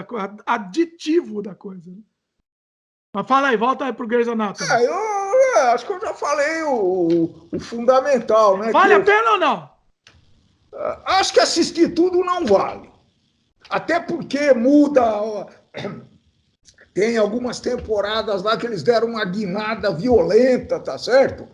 da coisa. Mas fala aí, volta aí pro Grey's Anatomy. Eu acho que eu já falei o fundamental, né? Vale a pena ou não? Acho que assistir tudo não vale. Até porque muda. Tem algumas temporadas lá que eles deram uma guinada violenta, tá certo?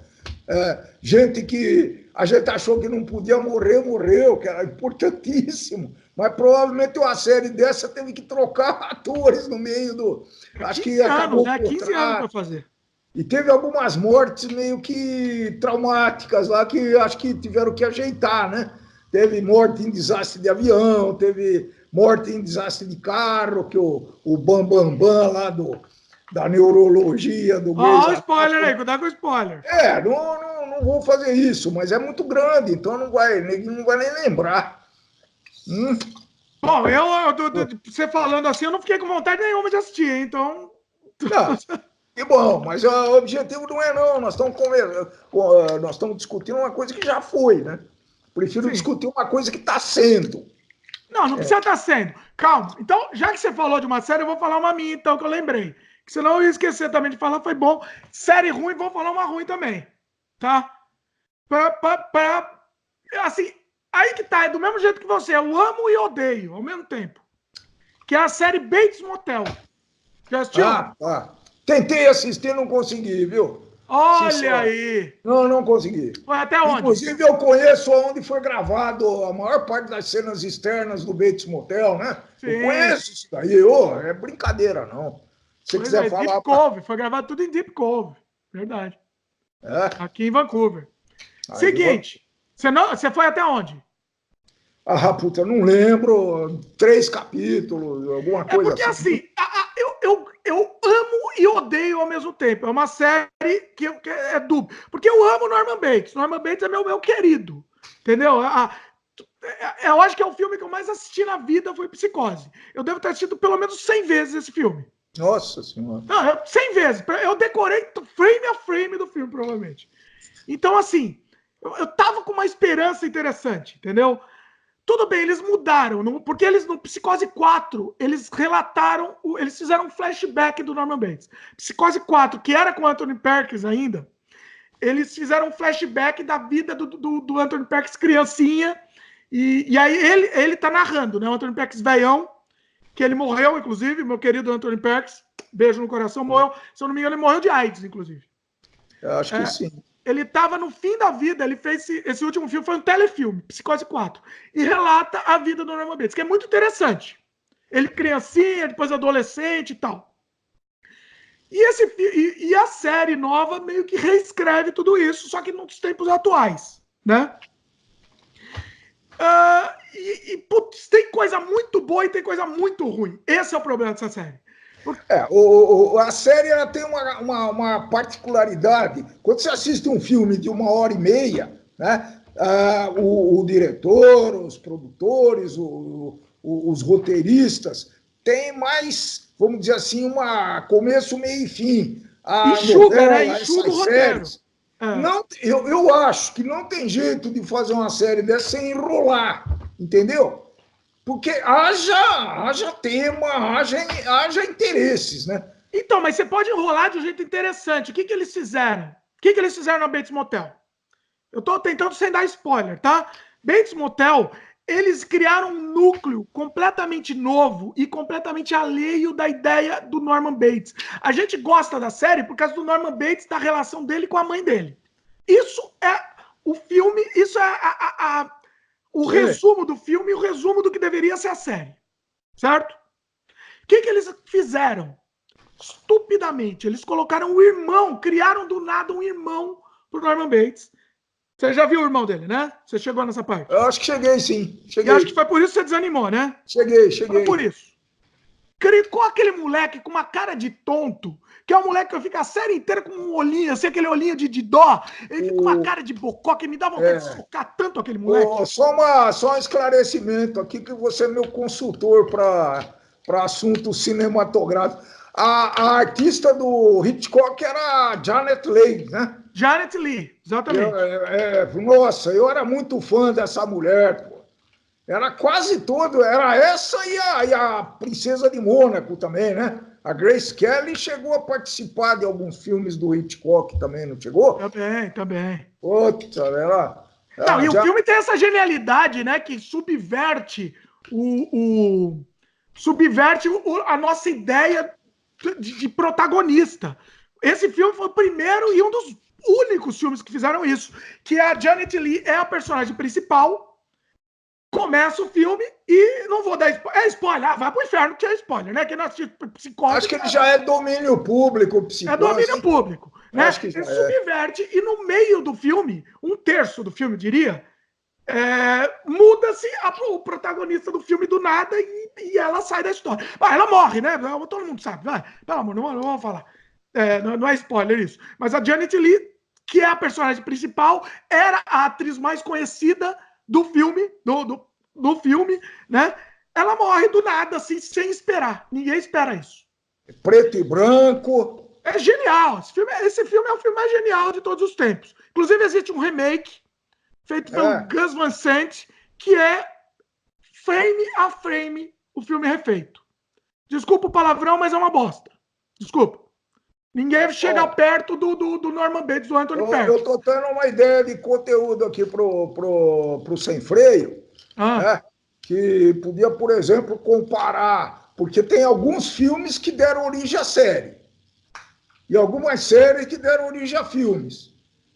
Gente que a gente achou que não podia morrer, morreu, que era importantíssimo. Mas provavelmente uma série dessa teve que trocar atores no meio do. Acho que acabou. Né? 15 anos para fazer. E teve algumas mortes meio que traumáticas lá que acho que tiveram que ajeitar, né? Teve morte em desastre de avião, teve morte em desastre de carro, que o Bambambam lá da neurologia do Ó, spoiler aí, cuidado com o spoiler. Não vou fazer isso, mas é muito grande, então não vai nem lembrar. Bom, você falando assim, eu não fiquei com vontade nenhuma de assistir, hein? Então. Não, que bom, mas o objetivo não é não. Nós estamos discutindo uma coisa que já foi, né? Prefiro discutir uma coisa que está sendo. Não precisa estar sendo. Calma. Então, já que você falou de uma série, eu vou falar uma minha, então, que eu lembrei. Que senão eu ia esquecer também de falar, foi bom. Série ruim, vou falar uma ruim também. Tá? Assim, aí que tá, é do mesmo jeito que você. Eu amo e odeio ao mesmo tempo. Que é a série Bates Motel. Já assistiu? Tentei assistir, não consegui, viu? Olha aí! Não consegui. Foi até onde? Inclusive, eu conheço onde foi gravado a maior parte das cenas externas do Bates Motel, né? Sim. Eu conheço isso daí. É brincadeira, não. Se você quiser falar... Deep Cove. Foi gravado tudo em Deep Cove. Verdade. Aqui em Vancouver. Aí, seguinte. Você foi até onde? Puta, eu não lembro. 3 capítulos, alguma coisa porque assim eu amo e odeio ao mesmo tempo. É uma série que é dúbia. Porque eu amo Norman Bates. Norman Bates é meu querido. Entendeu? Eu acho que é o filme que eu mais assisti na vida foi Psicose. Eu devo ter assistido pelo menos 100 vezes esse filme. Nossa Senhora. Não, 100 vezes. Eu decorei frame a frame do filme, provavelmente. Então, assim, eu tava com uma esperança interessante, entendeu? Tudo bem, eles mudaram, porque eles no Psicose 4, eles relataram, eles fizeram um flashback do Norman Bates. Psicose 4, que era com Anthony Perkins ainda, eles fizeram um flashback da vida do Anthony Perkins criancinha, e aí ele tá narrando, né? O Anthony Perkins velhão, que ele morreu, inclusive, meu querido Anthony Perkins, beijo no coração, morreu, se eu não me engano, ele morreu de AIDS, inclusive. Eu acho que sim. Ele estava no fim da vida, ele fez esse último filme, foi um telefilme, Psicose 4, e relata a vida do Norman Bates, que é muito interessante. Ele criancinha, depois adolescente e tal. E a série nova meio que reescreve tudo isso, só que nos tempos atuais, né? Putz, tem coisa muito boa e tem coisa muito ruim. Esse é o problema dessa série. A série ela tem uma particularidade. Quando você assiste um filme de 1h30, né, o diretor, os produtores, os roteiristas têm mais, vamos dizer assim, começo, meio e fim. Enxuga o roteiro. Não, eu acho que não tem jeito de fazer uma série dessa sem enrolar, entendeu? Porque haja tema, haja interesses, né? Então, mas você pode enrolar de um jeito interessante. O que eles fizeram? O que eles fizeram na Bates Motel? Eu tô tentando sem dar spoiler, tá? Bates Motel eles criaram um núcleo completamente novo e completamente alheio da ideia do Norman Bates. A gente gosta da série por causa do Norman Bates, da relação dele com a mãe dele. Isso é o filme, isso é o resumo do filme e o resumo do que deveria ser a série. Certo? O que eles fizeram? Estupidamente, eles colocaram o irmão, criaram do nada um irmão pro Norman Bates. Você já viu o irmão dele, né? Você chegou nessa parte? Eu acho que cheguei, sim. Cheguei. E acho que foi por isso que você desanimou, né? Cheguei. Foi por isso. Criou aquele moleque com uma cara de tonto, que é um moleque que eu fico a série inteira com um olhinho, assim, aquele olhinho de dó. Ele fica com uma cara de bocó que me dá vontade de socar tanto aquele moleque. Só um esclarecimento aqui, que você é meu consultor para assuntos cinematográficos. A artista do Hitchcock era a Janet Leigh, né? Janet Leigh, exatamente. Nossa, eu era muito fã dessa mulher, pô. Era quase todo, era essa e a Princesa de Mônaco também, né? A Grace Kelly chegou a participar de alguns filmes do Hitchcock também, não chegou? Também. Puta, ela... Não, e o filme tem essa genialidade, né? Que subverte a nossa ideia de protagonista. Esse filme foi o primeiro e um dos únicos filmes que fizeram isso. Que a Janet Leigh é a personagem principal. Começa o filme e não vou dar spoiler. É spoiler, vai pro inferno que é spoiler, né? Que nós Psicose. Acho que ele já é domínio público, Psicose. É domínio público, né? Ele subverte e no meio do filme, um terço do filme, diria, muda-se o protagonista do filme do nada e ela sai da história. Ela morre, né? Todo mundo sabe, vai. Pelo amor, não vamos falar. Não é spoiler isso. Mas a Janet Leigh, que é a personagem principal, era a atriz mais conhecida do filme, do filme, né? Ela morre do nada, assim, sem esperar. Ninguém espera isso. Preto e branco. É genial. Esse filme é o filme mais genial de todos os tempos. Inclusive, existe um remake feito pelo Gus Van Sant, que é frame a frame o filme refeito. Desculpa o palavrão, mas é uma bosta. Desculpa. Ninguém chega perto do Norman Bates, do Anthony Perkins. Eu tô tendo uma ideia de conteúdo aqui pro Sem Freio, né? Que podia, por exemplo, comparar, porque tem alguns filmes que deram origem à série e algumas séries que deram origem a filmes.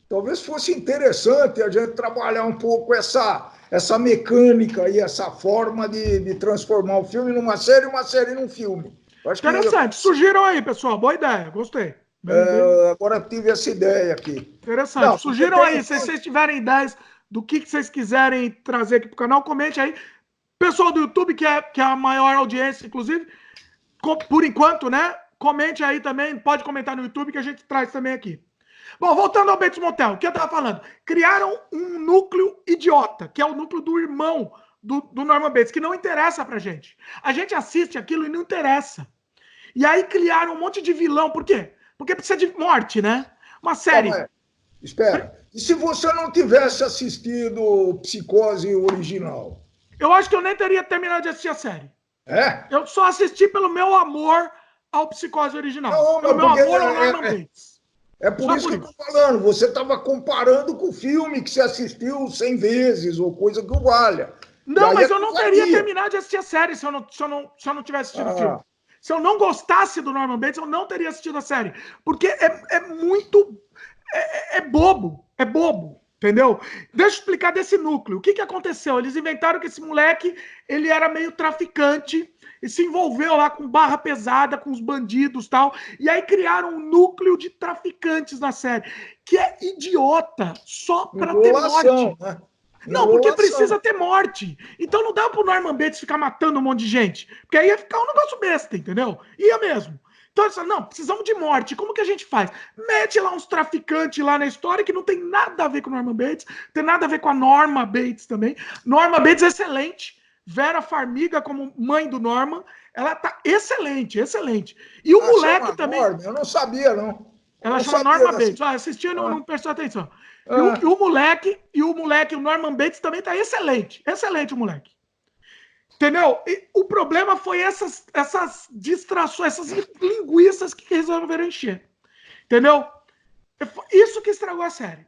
Talvez fosse interessante a gente trabalhar um pouco essa mecânica e essa forma de transformar o filme numa série e uma série num filme. Interessante. Sugiram aí, pessoal. Boa ideia. Gostei. Agora tive essa ideia aqui. Interessante. Não, sugiram aí. Se vocês tiverem ideias do que vocês quiserem trazer aqui pro canal, comente aí. Pessoal do YouTube, que é a maior audiência, inclusive, por enquanto, né? Comente aí também. Pode comentar no YouTube que a gente traz também aqui. Bom, voltando ao Bates Motel, o que eu tava falando? Criaram um núcleo idiota, que é o núcleo do irmão do Norman Bates, que não interessa pra gente. A gente assiste aquilo e não interessa. E aí criaram um monte de vilão. Por quê? Porque precisa de morte, né? Uma série. Espera. E se você não tivesse assistido Psicose original? Eu acho que eu nem teria terminado de assistir a série. Eu só assisti pelo meu amor ao Psicose original. Não, pelo meu amor ao Norman Bates. É por isso que eu tô falando. Você estava comparando com o filme que você assistiu 100 vezes ou coisa que o valha. Não, mas eu não teria terminado de assistir a série se eu não tivesse assistido o filme. Se eu não gostasse do Norman Bates, eu não teria assistido a série. Porque é muito... É bobo. É bobo. Entendeu? Deixa eu explicar desse núcleo. O que aconteceu? Eles inventaram que esse moleque, ele era meio traficante e se envolveu lá com barra pesada, com os bandidos e tal. E aí criaram um núcleo de traficantes na série, que é idiota, só pra ter morte. Né? Não, porque precisa ter morte. Então não dá pro Norman Bates ficar matando um monte de gente. Porque aí ia ficar um negócio besta, entendeu? Ia mesmo. Então eles falaram, não, precisamos de morte. Como que a gente faz? Mete lá uns traficantes lá na história que não tem nada a ver com o Norman Bates. Tem nada a ver com a Norma Bates também. Norma Bates é excelente. Vera Farmiga como mãe do Norman. Ela tá excelente, excelente. E o moleque também... Norma, eu não sabia, não. Ela chama Norma Bates. Assistiu e não prestou atenção. E o moleque, o Norman Bates também tá excelente. Excelente o moleque. Entendeu? E o problema foi essas distrações, essas linguiças que resolveram encher. Entendeu? Isso que estragou a série.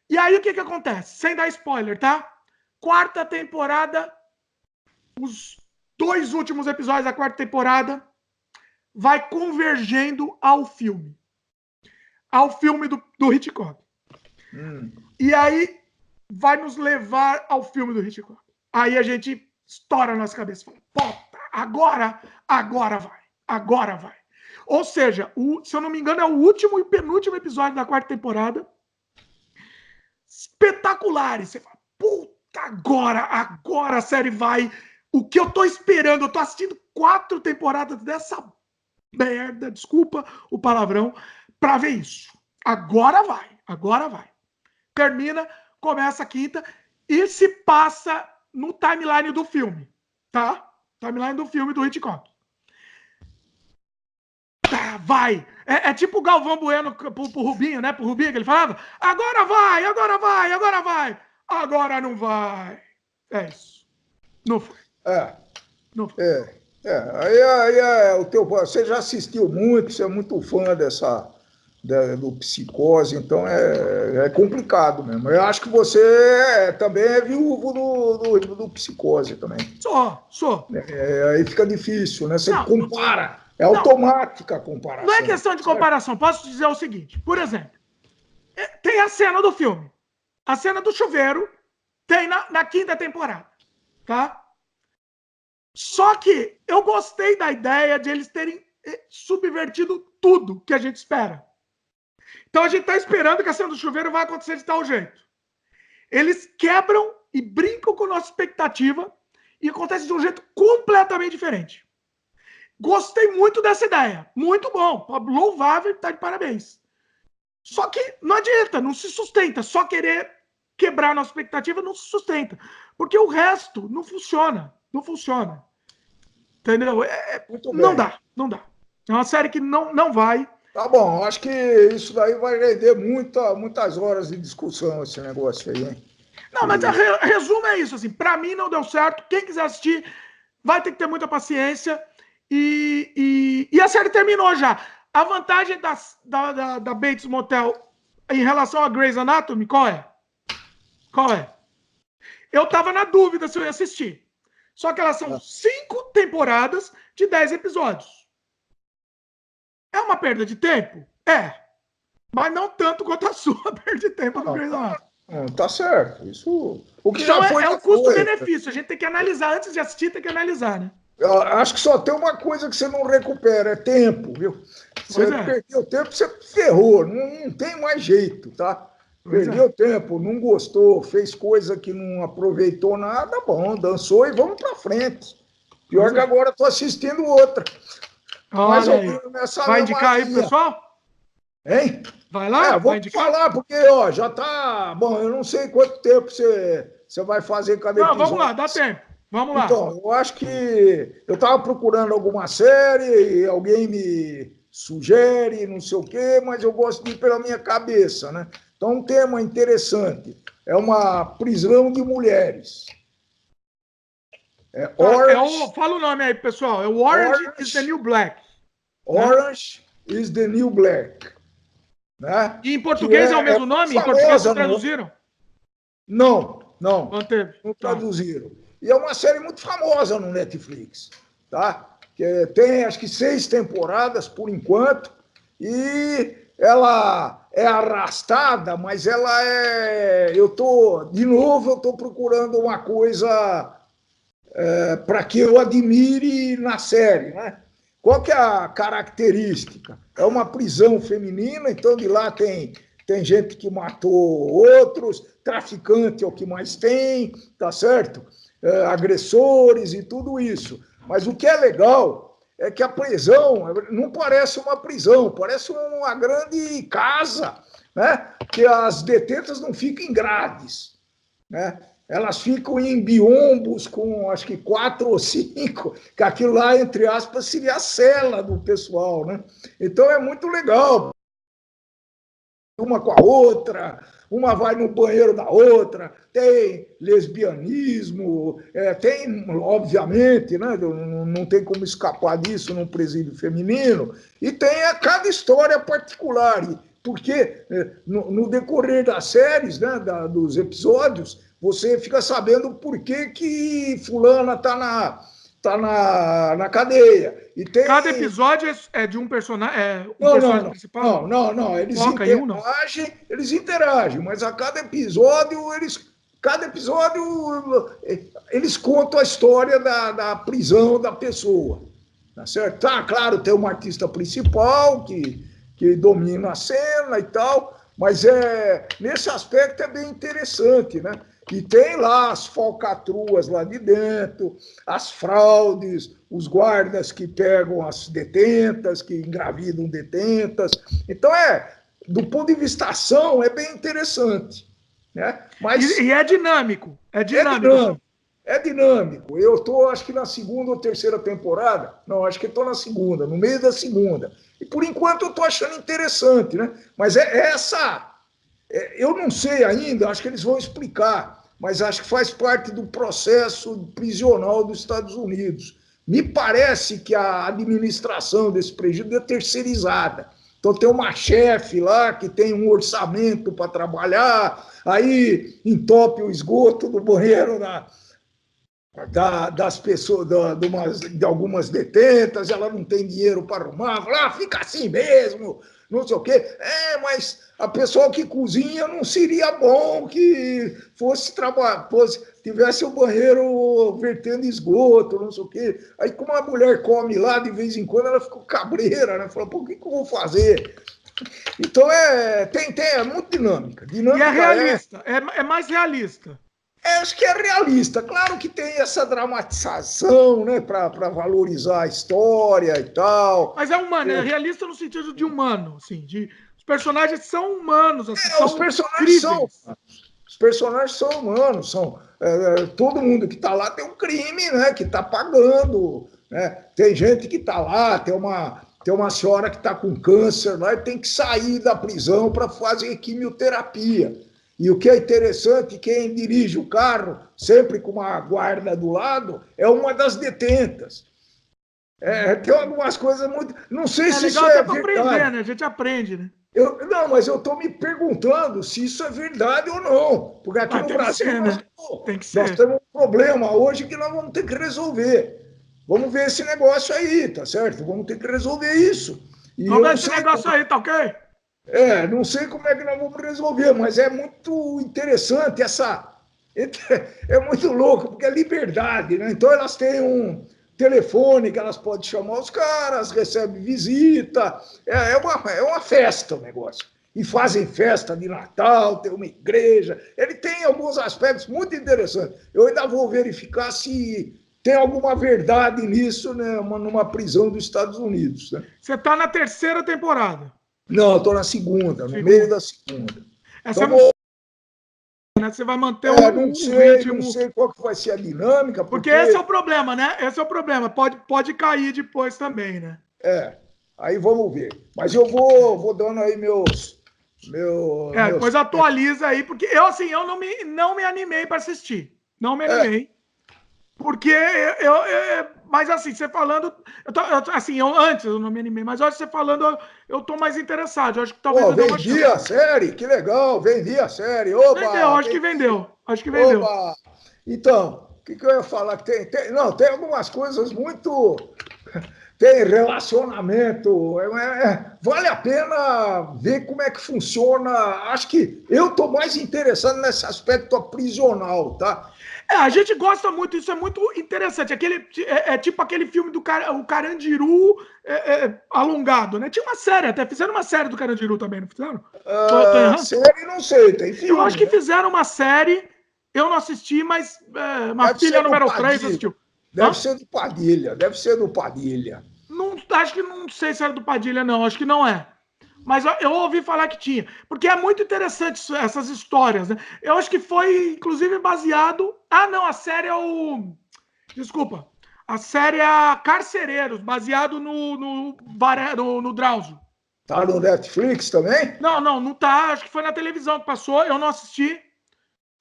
E aí o que acontece? Sem dar spoiler, tá? 4ª temporada os 2 últimos episódios da 4ª temporada vai convergendo ao filme do Hitchcock. E aí vai nos levar ao filme do Hitchcock. Aí a gente estoura a nossa cabeça e fala, puta, agora vai. Ou seja, se eu não me engano, é o último e penúltimo episódio da 4ª temporada. Espetaculares. Você fala, puta, agora a série vai. O que eu tô esperando, eu tô assistindo 4 temporadas dessa merda, desculpa o palavrão, pra ver isso. Agora vai. Termina, começa a 5ª e se passa no timeline do filme, tá? Timeline do filme do Hitchcock. Tá, vai. É tipo o Galvão Bueno pro Rubinho, né? Pro Rubinho que ele falava, agora vai. Agora não vai. É isso. Não foi. Não foi. Aí o teu, você já assistiu muito, você é muito fã do Psicose, então é complicado mesmo. Eu acho que você também é viúvo do Psicose também. Sou. Aí fica difícil, né? Você compara, automática a comparação. Não é questão de comparação, posso dizer o seguinte, por exemplo, tem a cena do filme, a cena do chuveiro tem na 5ª temporada, tá? Só que eu gostei da ideia de eles terem subvertido tudo que a gente espera. Então a gente está esperando que a cena do chuveiro vai acontecer de tal jeito. Eles quebram e brincam com a nossa expectativa e acontece de um jeito completamente diferente. Gostei muito dessa ideia. Muito bom. Louvável, tá de parabéns. Só que não adianta, não se sustenta. Só querer quebrar a nossa expectativa não se sustenta. Porque o resto não funciona. Não funciona. Entendeu? Não dá. É uma série que não vai. Tá bom, acho que isso daí vai render muitas horas de discussão, esse negócio aí, hein? Não, mas resumo é isso, assim, pra mim não deu certo, quem quiser assistir vai ter que ter muita paciência e a série terminou já. A vantagem da Bates Motel em relação a Grey's Anatomy, qual é? Eu tava na dúvida se eu ia assistir, só que elas são 5 temporadas de 10 episódios. É uma perda de tempo? É. Mas não tanto quanto a sua perda de tempo do Grey's Anatomy. Tá certo. Isso. O que então já foi. É o custo-benefício. A gente tem que analisar. Antes de assistir, tem que analisar, né? Eu acho que só tem uma coisa que você não recupera: é tempo, viu? Você perdeu tempo, você ferrou. Não tem mais jeito, tá? Perdeu tempo, não gostou, fez coisa que não aproveitou nada, bom, dançou e vamos pra frente. Pior que agora estou assistindo outra. Olha aí. Vai indicar aí pro pessoal? Hein? Vai lá? Vou falar, porque já tá... Bom, eu não sei quanto tempo você vai fazer cada episódio. Não, vamos lá, dá tempo. Vamos lá. Então, eu acho que eu estava procurando alguma série e alguém me sugere, não sei o quê, mas eu gosto de ir pela minha cabeça, né? Então, um tema interessante é uma prisão de mulheres. Fala o nome aí, pessoal. É o Orange is the New Black. Orange is the New Black. Né? E em português é o mesmo nome? Em português não traduziram? Não traduziram. E é uma série muito famosa no Netflix. Tá? Que tem, acho que 6 temporadas, por enquanto. E ela é arrastada, mas ela é... eu estou procurando uma coisa... para que eu admire na série, né? Qual que é a característica? É uma prisão feminina, então de lá tem gente que matou outros, traficante é o que mais tem, tá certo? Agressores e tudo isso. Mas o que é legal é que a prisão não parece uma prisão, parece uma grande casa, né? Que as detentas não ficam em grades, né? Elas ficam em biombos com, acho que 4 ou 5, que aquilo lá, entre aspas, seria a cela do pessoal, né? Então é muito legal. Uma com a outra, uma vai no banheiro da outra, tem lesbianismo, tem, obviamente, né? Não tem como escapar disso num presídio feminino, e tem cada história particular. porque no decorrer das séries, né, dos episódios, você fica sabendo por que fulana tá na cadeia. E tem... Cada episódio é de um personagem, personagem principal? Não. Eles interagem, mas a cada episódio eles contam a história da prisão da pessoa. Tá certo? Tá, claro, tem uma artista principal que domina a cena e tal, mas nesse aspecto é bem interessante, né? E tem lá as falcatruas lá de dentro, as fraudes, os guardas que pegam as detentas, que engravidam detentas. Então, do ponto de vista ação, é bem interessante. Né? Mas, e é dinâmico. É dinâmico. É dinâmico. Eu estou, acho que na segunda ou terceira temporada. Não, acho que estou na segunda, no meio da segunda. E por enquanto eu estou achando interessante, né? Mas eu não sei ainda, acho que eles vão explicar, mas acho que faz parte do processo prisional dos Estados Unidos. Me parece que a administração desse presídio é terceirizada. Então tem uma chefe lá que tem um orçamento para trabalhar, aí entope o esgoto do banheiro das pessoas, de algumas detentas, ela não tem dinheiro para arrumar, fala, fica assim mesmo, não sei o quê. Mas a pessoa que cozinha não seria bom que fosse trabalhar, tivesse o banheiro vertendo esgoto, não sei o quê. Aí, como a mulher come lá, de vez em quando, ela ficou cabreira, né? Falou, pô, o que eu vou fazer? Então, é muito dinâmica. E é realista, é mais realista. Acho que é realista. Claro que tem essa dramatização, né, para valorizar a história e tal. Mas é humano, é realista no sentido de humano, assim, os personagens são humanos, assim, são os personagens são humanos, todo mundo que está lá tem um crime, né, que está pagando, né? Tem gente que está lá, tem uma senhora que está com câncer lá e tem que sair da prisão para fazer quimioterapia. E o que é interessante, quem dirige o carro, sempre com uma guarda do lado, é uma das detentas. Tem algumas coisas muito... Não sei se isso é verdade. Aprender, né? A gente aprende, né? Não, mas eu estou me perguntando se isso é verdade ou não. Porque aqui no Brasil nós temos um problema hoje que nós vamos ter que resolver. Vamos ver esse negócio aí, tá certo? Vamos ter que resolver isso. Vamos ver esse negócio aí, tá ok? Não sei como é que nós vamos resolver, mas é muito interessante é muito louco, porque é liberdade, né? Então elas têm um telefone que elas podem chamar os caras, recebem visita, é uma festa o negócio. E fazem festa de Natal, tem uma igreja, ele tem alguns aspectos muito interessantes. Eu ainda vou verificar se tem alguma verdade nisso, né, numa prisão dos Estados Unidos. Né? Você está na terceira temporada. Não, eu estou na segunda, no meio da segunda. Essa você vai manter o ritmo. Não sei qual que vai ser a dinâmica. Porque esse é o problema, né? Esse é o problema. Pode cair depois também, né? Aí vamos ver. Mas eu vou dando aí meus... Depois atualiza aí, porque eu não me animei para assistir. Não me animei. Porque mas assim, você falando, antes eu não me animei, mas hoje você falando, eu tô mais interessado. Eu acho que talvez vendi a série, que legal, vendi a série. Oba, acho que vendeu. Oba. Então, o que eu ia falar? Tem algumas coisas muito... Tem relacionamento, vale a pena ver como é que funciona. Acho que eu estou mais interessado nesse aspecto aprisional, tá? A gente gosta muito, isso é muito interessante. Tipo aquele filme do o Carandiru alongado, né? Tinha uma série, até fizeram uma série do Carandiru também, não fizeram? Série não sei, tem filme. Eu acho que fizeram uma série, eu não assisti, mas uma filha número 3 assistiu. Deve ser do Padilha. Acho que não sei se era do Padilha, não. Acho que não é. Mas eu ouvi falar que tinha. Porque é muito interessante essas histórias, né? Eu acho que foi, inclusive, baseado... não, a série é o... Desculpa. A série é a Carcereiros, baseado no Drauzio. Tá no Netflix também? Não tá. Acho que foi na televisão que passou. Eu não assisti.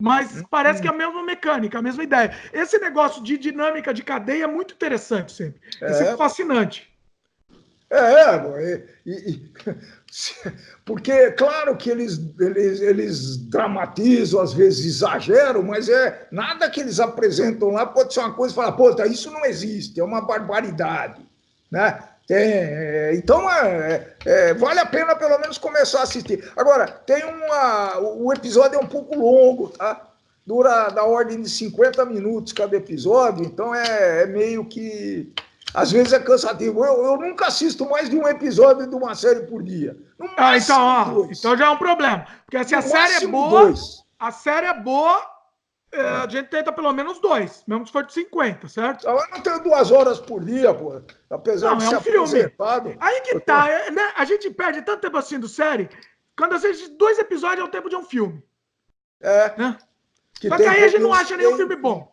Mas parece que é a mesma mecânica, a mesma ideia. Esse negócio de dinâmica de cadeia é muito interessante sempre. É sempre fascinante. Porque, claro que eles dramatizam, às vezes exageram, mas nada que eles apresentam lá pode ser uma coisa e falar, pô, isso não existe, é uma barbaridade, né? Então, vale a pena pelo menos começar a assistir. Agora, o episódio é um pouco longo, tá? Dura da ordem de 50 minutos cada episódio, então é meio que... Às vezes é cansativo. Eu nunca assisto mais de um episódio de uma série por dia. No máximo então já é um problema. Porque se a série é boa, a gente tenta pelo menos 2, mesmo que for de 50, certo? Eu não tenho 2 horas por dia, pô. Apesar de ser aposentado. Aí que tá, né? A gente perde tanto tempo assistindo série, quando às vezes 2 episódios é o tempo de um filme. Né? Só que aí a gente não acha nenhum filme bom.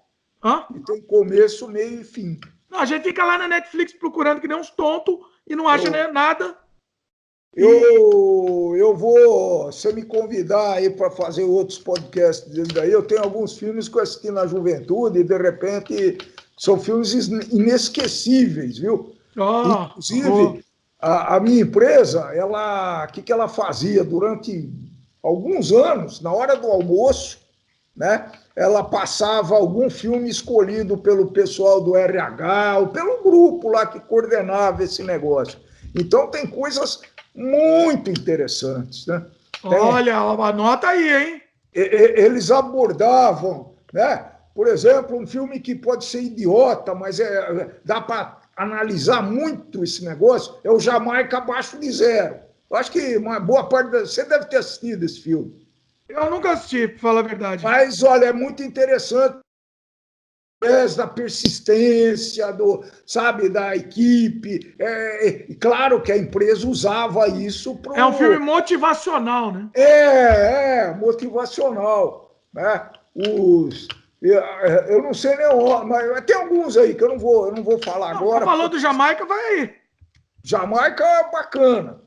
E tem começo, meio e fim. Não, a gente fica lá na Netflix procurando que nem uns tontos e não acha nada. Eu vou, se você me convidar aí para fazer outros podcasts dele daí, eu tenho alguns filmes que eu assisti na juventude e de repente são filmes inesquecíveis, viu? Inclusive, a minha empresa, o que ela fazia durante alguns anos, na hora do almoço, né? Ela passava algum filme escolhido pelo pessoal do RH, ou pelo grupo lá que coordenava esse negócio. Então, tem coisas muito interessantes, né? Olha, anota aí, hein? Eles abordavam, né? Por exemplo, um filme que pode ser idiota, mas dá para analisar muito esse negócio, é o Jamaica Abaixo de Zero. Eu acho que uma boa parte você deve ter assistido esse filme. Eu nunca assisti, para falar a verdade. Mas, olha, é muito interessante da persistência, da equipe. Claro que a empresa usava isso para... É um filme motivacional, né? Motivacional. Né? Eu não sei nem mas tem alguns aí que eu não vou falar agora. Falou do Jamaica, vai aí. Jamaica é bacana.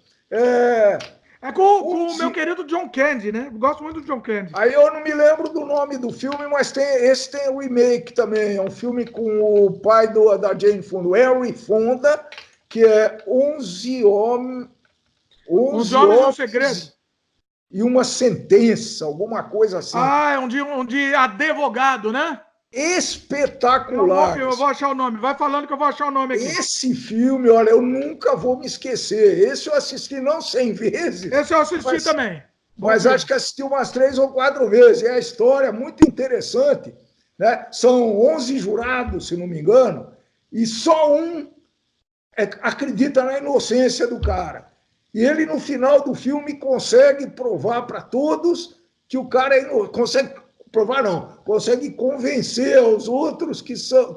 Com o meu querido John Candy, né? Gosto muito do John Candy. Aí eu não me lembro do nome do filme, mas esse tem o remake também. É um filme com o pai da Jane Fonda, o Henry Fonda, que é 11 homens e um segredo. E uma sentença, alguma coisa assim. É um de advogado, né? Espetacular. Eu vou achar o nome. Vai falando que eu vou achar o nome aqui. Esse filme, olha, eu nunca vou me esquecer. Esse eu assisti não 100 vezes. Esse eu assisti também. Mas acho que assisti umas 3 ou 4 vezes. É a história muito interessante. Né? São 11 jurados, se não me engano, e só um acredita na inocência do cara. E ele, no final do filme, consegue provar para todos que o cara é inocente. Consegue convencer aos outros que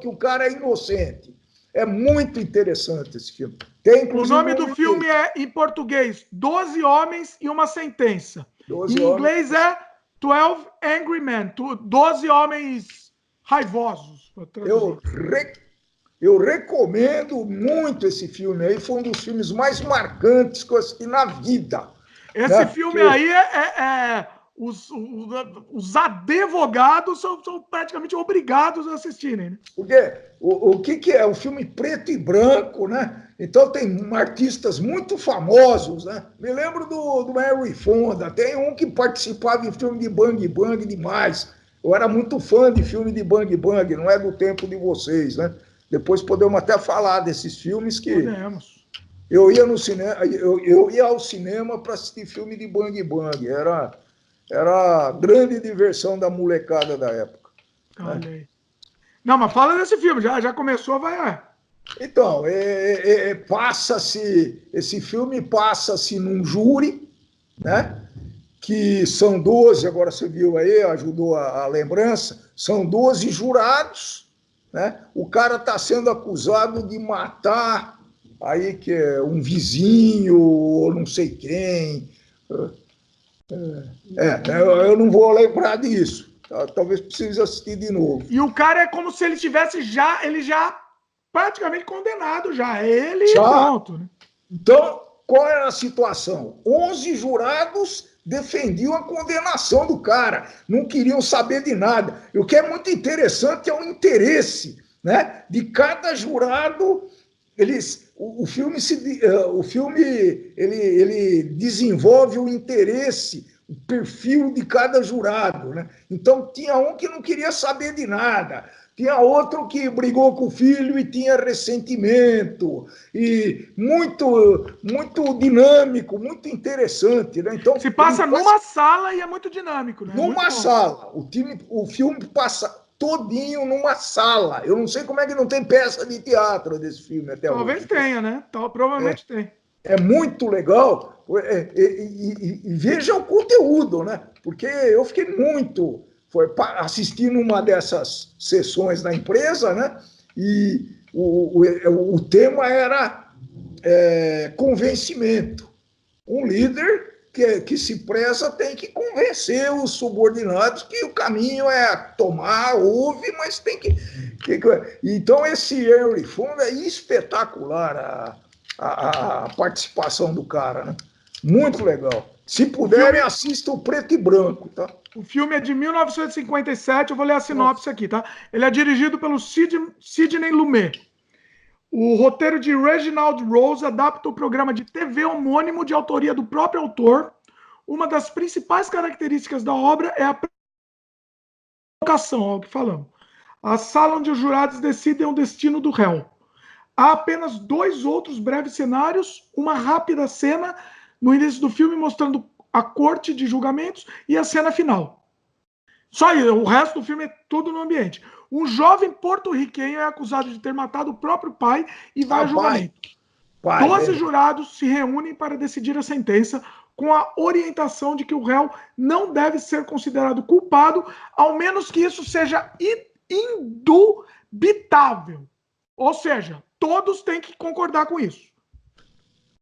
o cara é inocente. É muito interessante esse filme. O nome do filme é, em português, 12 Homens e uma Sentença. Em inglês é 12 Angry Men, 12 Homens Raivosos. Eu recomendo muito esse filme aí, foi um dos filmes mais marcantes que eu assisti na vida. Esse filme aí os advogados são praticamente obrigados a assistirem, né? Porque o que é? Um filme preto e branco, né? Então tem artistas muito famosos, né? Me lembro do Henry Fonda, tem um que participava em filme de Bang Bang demais. Eu era muito fã de filme de Bang Bang, não é do tempo de vocês, né? Depois podemos até falar desses filmes que... Podemos. Eu ia no cinema, eu ia ao cinema para assistir filme de Bang Bang. Era a grande diversão da molecada da época. Olha aí. Não, mas fala desse filme, já começou, vai. Então, esse filme passa-se num júri, né? Que são 12, agora você viu aí, ajudou a lembrança, são 12 jurados, né? O cara está sendo acusado de matar aí que é um vizinho ou não sei quem. Eu não vou lembrar disso. Talvez precise assistir de novo. E o cara é como se ele tivesse já praticamente condenado já. Ele já. Pronto. Né? Então, qual era a situação? 11 jurados defendiam a condenação do cara. Não queriam saber de nada. E o que é muito interessante é o interesse, né, de cada jurado o filme ele desenvolve o interesse, o perfil de cada jurado, né? Então tinha um que não queria saber de nada, tinha outro que brigou com o filho e tinha ressentimento, e muito dinâmico, muito interessante, né? Então se passa numa sala e é muito dinâmico, né? Numa sala, o filme passa todinho numa sala. Eu não sei como é que não tem peça de teatro desse filme até Talvez hoje. tenha, né? Provavelmente tem. É muito legal. E veja o conteúdo, né? Porque eu fiquei assistindo uma dessas sessões da empresa, né? E o tema era convencimento. Um líder que se preza tem que convencer os subordinados que o caminho é tomar, ouve, mas tem que. Então, esse Henry Fonda é espetacular a participação do cara, né? Muito legal. Se puderem, assistam o preto e branco, tá? O filme é de 1957, eu vou ler a sinopse aqui, tá? Ele é dirigido pelo Sidney Lumet. O roteiro de Reginald Rose adapta o programa de TV homônimo de autoria do próprio autor. Uma das principais características da obra é a provocação, é o que falamos. A sala onde os jurados decidem o destino do réu. Há apenas 2 outros breves cenários, uma rápida cena no início do filme mostrando a corte de julgamentos e a cena final. Só isso, o resto do filme é tudo no ambiente. Um jovem porto-riquenho é acusado de ter matado o próprio pai e vai a julgamento. 12 jurados se reúnem para decidir a sentença com a orientação de que o réu não deve ser considerado culpado, ao menos que isso seja indubitável. Ou seja, todos têm que concordar com isso.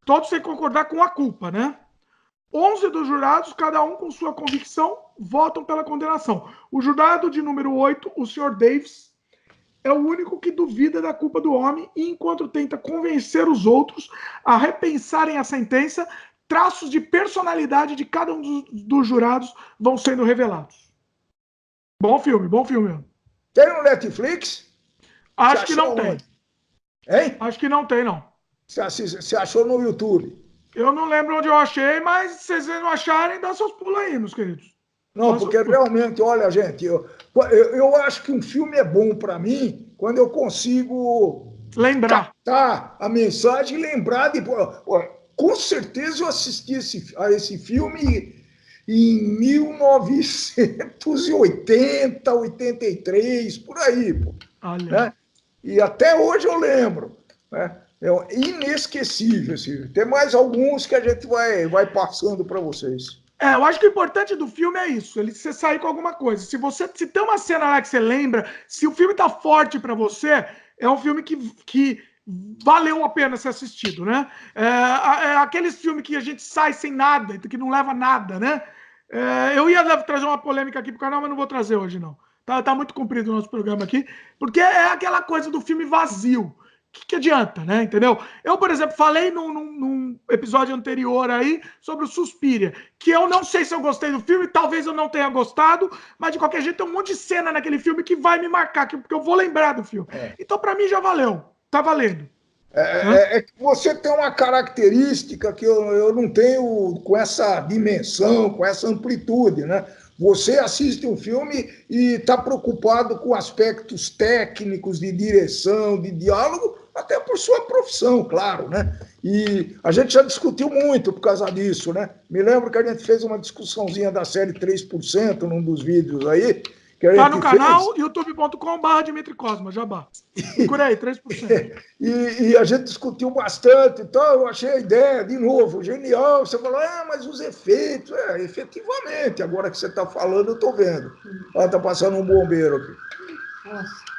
Todos têm que concordar com a culpa, né? 11 dos jurados, cada um com sua convicção, votam pela condenação. O jurado de número 8, o Sr. Davis, é o único que duvida da culpa do homem e, enquanto tenta convencer os outros a repensarem a sentença, traços de personalidade de cada um dos jurados vão sendo revelados. Bom filme, bom filme. Tem no Netflix? Acho que não tem. Hein? Acho que não tem, não. Você achou no YouTube? Eu não lembro onde eu achei, mas se vocês não acharem, dá seus pulos aí, meus queridos. Não, porque realmente, olha, gente, eu acho que um filme é bom para mim quando eu consigo lembrar, captar a mensagem e lembrar de. Com certeza eu assisti a esse filme em 1980, 83, por aí, pô. Né? E até hoje eu lembro, né? É inesquecível. Assim. Tem mais alguns que a gente vai passando para vocês. Eu acho que o importante do filme é isso, você sair com alguma coisa. Se tem uma cena lá que você lembra, se o filme tá forte para você, é um filme que valeu a pena ser assistido, né? É aqueles filmes que a gente sai sem nada, que não leva nada, né? Eu ia trazer uma polêmica aqui pro canal, mas não vou trazer hoje, não. Tá muito comprido o nosso programa aqui, porque é aquela coisa do filme vazio. Que adianta, né? Entendeu? Eu, por exemplo, falei num episódio anterior aí sobre o Suspiria, que eu não sei se eu gostei do filme, talvez eu não tenha gostado, mas de qualquer jeito tem um monte de cena naquele filme que vai me marcar, porque eu vou lembrar do filme. Então, para mim, já valeu. Tá valendo. É que você tem uma característica que eu não tenho com essa dimensão, com essa amplitude, né? Você assiste um filme e está preocupado com aspectos técnicos, de direção, de diálogo, até por sua profissão, claro, né? E a gente já discutiu muito por causa disso, né? Me lembro que a gente fez uma discussãozinha da série 3% num dos vídeos aí. Tá no canal youtube.com/Dimitri Cosma, jabá. Procura aí, 3%. E a gente discutiu bastante, então eu achei a ideia, de novo, genial. Você falou, mas os efeitos, efetivamente, agora que você está falando, eu estou vendo. Tá passando um bombeiro aqui. Nossa.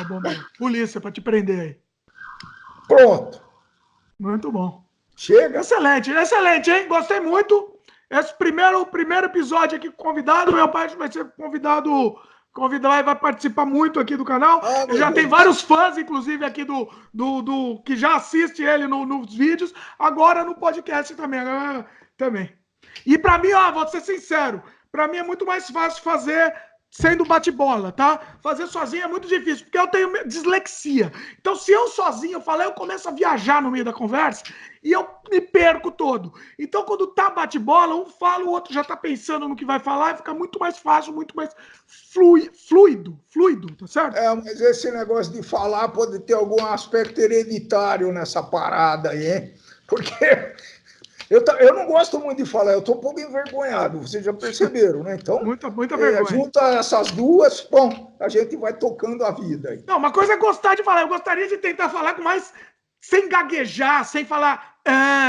Bombeiro. Polícia, para te prender aí. Pronto. Muito bom. Chega. Excelente, excelente, hein? Gostei muito. Esse primeiro episódio aqui com convidado, meu pai vai ser convidado e vai participar muito aqui do canal. Ele já tem vários fãs, inclusive, aqui do que já assiste ele nos vídeos, agora no podcast também. E para mim, vou ser sincero, para mim é muito mais fácil fazer sendo bate-bola, tá? Fazer sozinho é muito difícil, porque eu tenho dislexia. Então, se eu sozinho falar, eu começo a viajar no meio da conversa e eu me perco todo. Então, quando tá bate-bola, um fala, o outro já tá pensando no que vai falar e fica muito mais fácil, muito mais fluido, tá certo? Mas esse negócio de falar pode ter algum aspecto hereditário nessa parada aí, hein? Porque eu não gosto muito de falar, eu estou um pouco envergonhado, vocês já perceberam, né? Então, muita vergonha. Junta essas duas, bom, a gente vai tocando a vida aí. Não, uma coisa é gostar de falar, eu gostaria de tentar falar com mais, sem gaguejar, sem falar,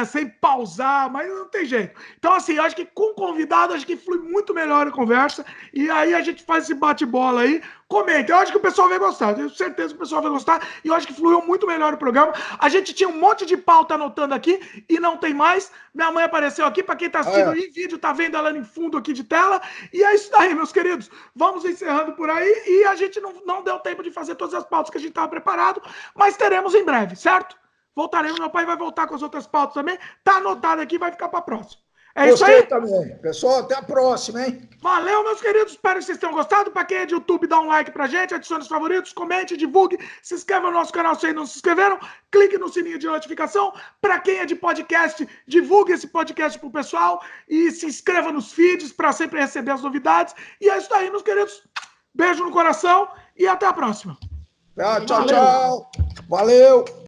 sem pausar, mas não tem jeito. Então, assim, eu acho que com convidado, acho que flui muito melhor a conversa, e aí a gente faz esse bate-bola aí. Comenta, eu acho que o pessoal vai gostar, eu tenho certeza que o pessoal vai gostar, e eu acho que fluiu muito melhor o programa. A gente tinha um monte de pauta anotando aqui, e não tem mais. Minha mãe apareceu aqui, para quem tá assistindo em vídeo, tá vendo ela em fundo aqui de tela, e é isso daí, meus queridos. Vamos encerrando por aí, e a gente não deu tempo de fazer todas as pautas que a gente estava preparado, mas teremos em breve, certo? Voltaremos, meu pai vai voltar com as outras pautas também. Tá anotado aqui, vai ficar para próxima. É Gostei isso aí? Também. Pessoal, até a próxima, hein? Valeu, meus queridos. Espero que vocês tenham gostado. Para quem é de YouTube, dá um like pra gente, adicione os favoritos, comente, divulgue, se inscreva no nosso canal se ainda não se inscreveram, clique no sininho de notificação. Para quem é de podcast, divulgue esse podcast pro pessoal e se inscreva nos feeds para sempre receber as novidades. E é isso aí, meus queridos. Beijo no coração e até a próxima. Tchau. Valeu.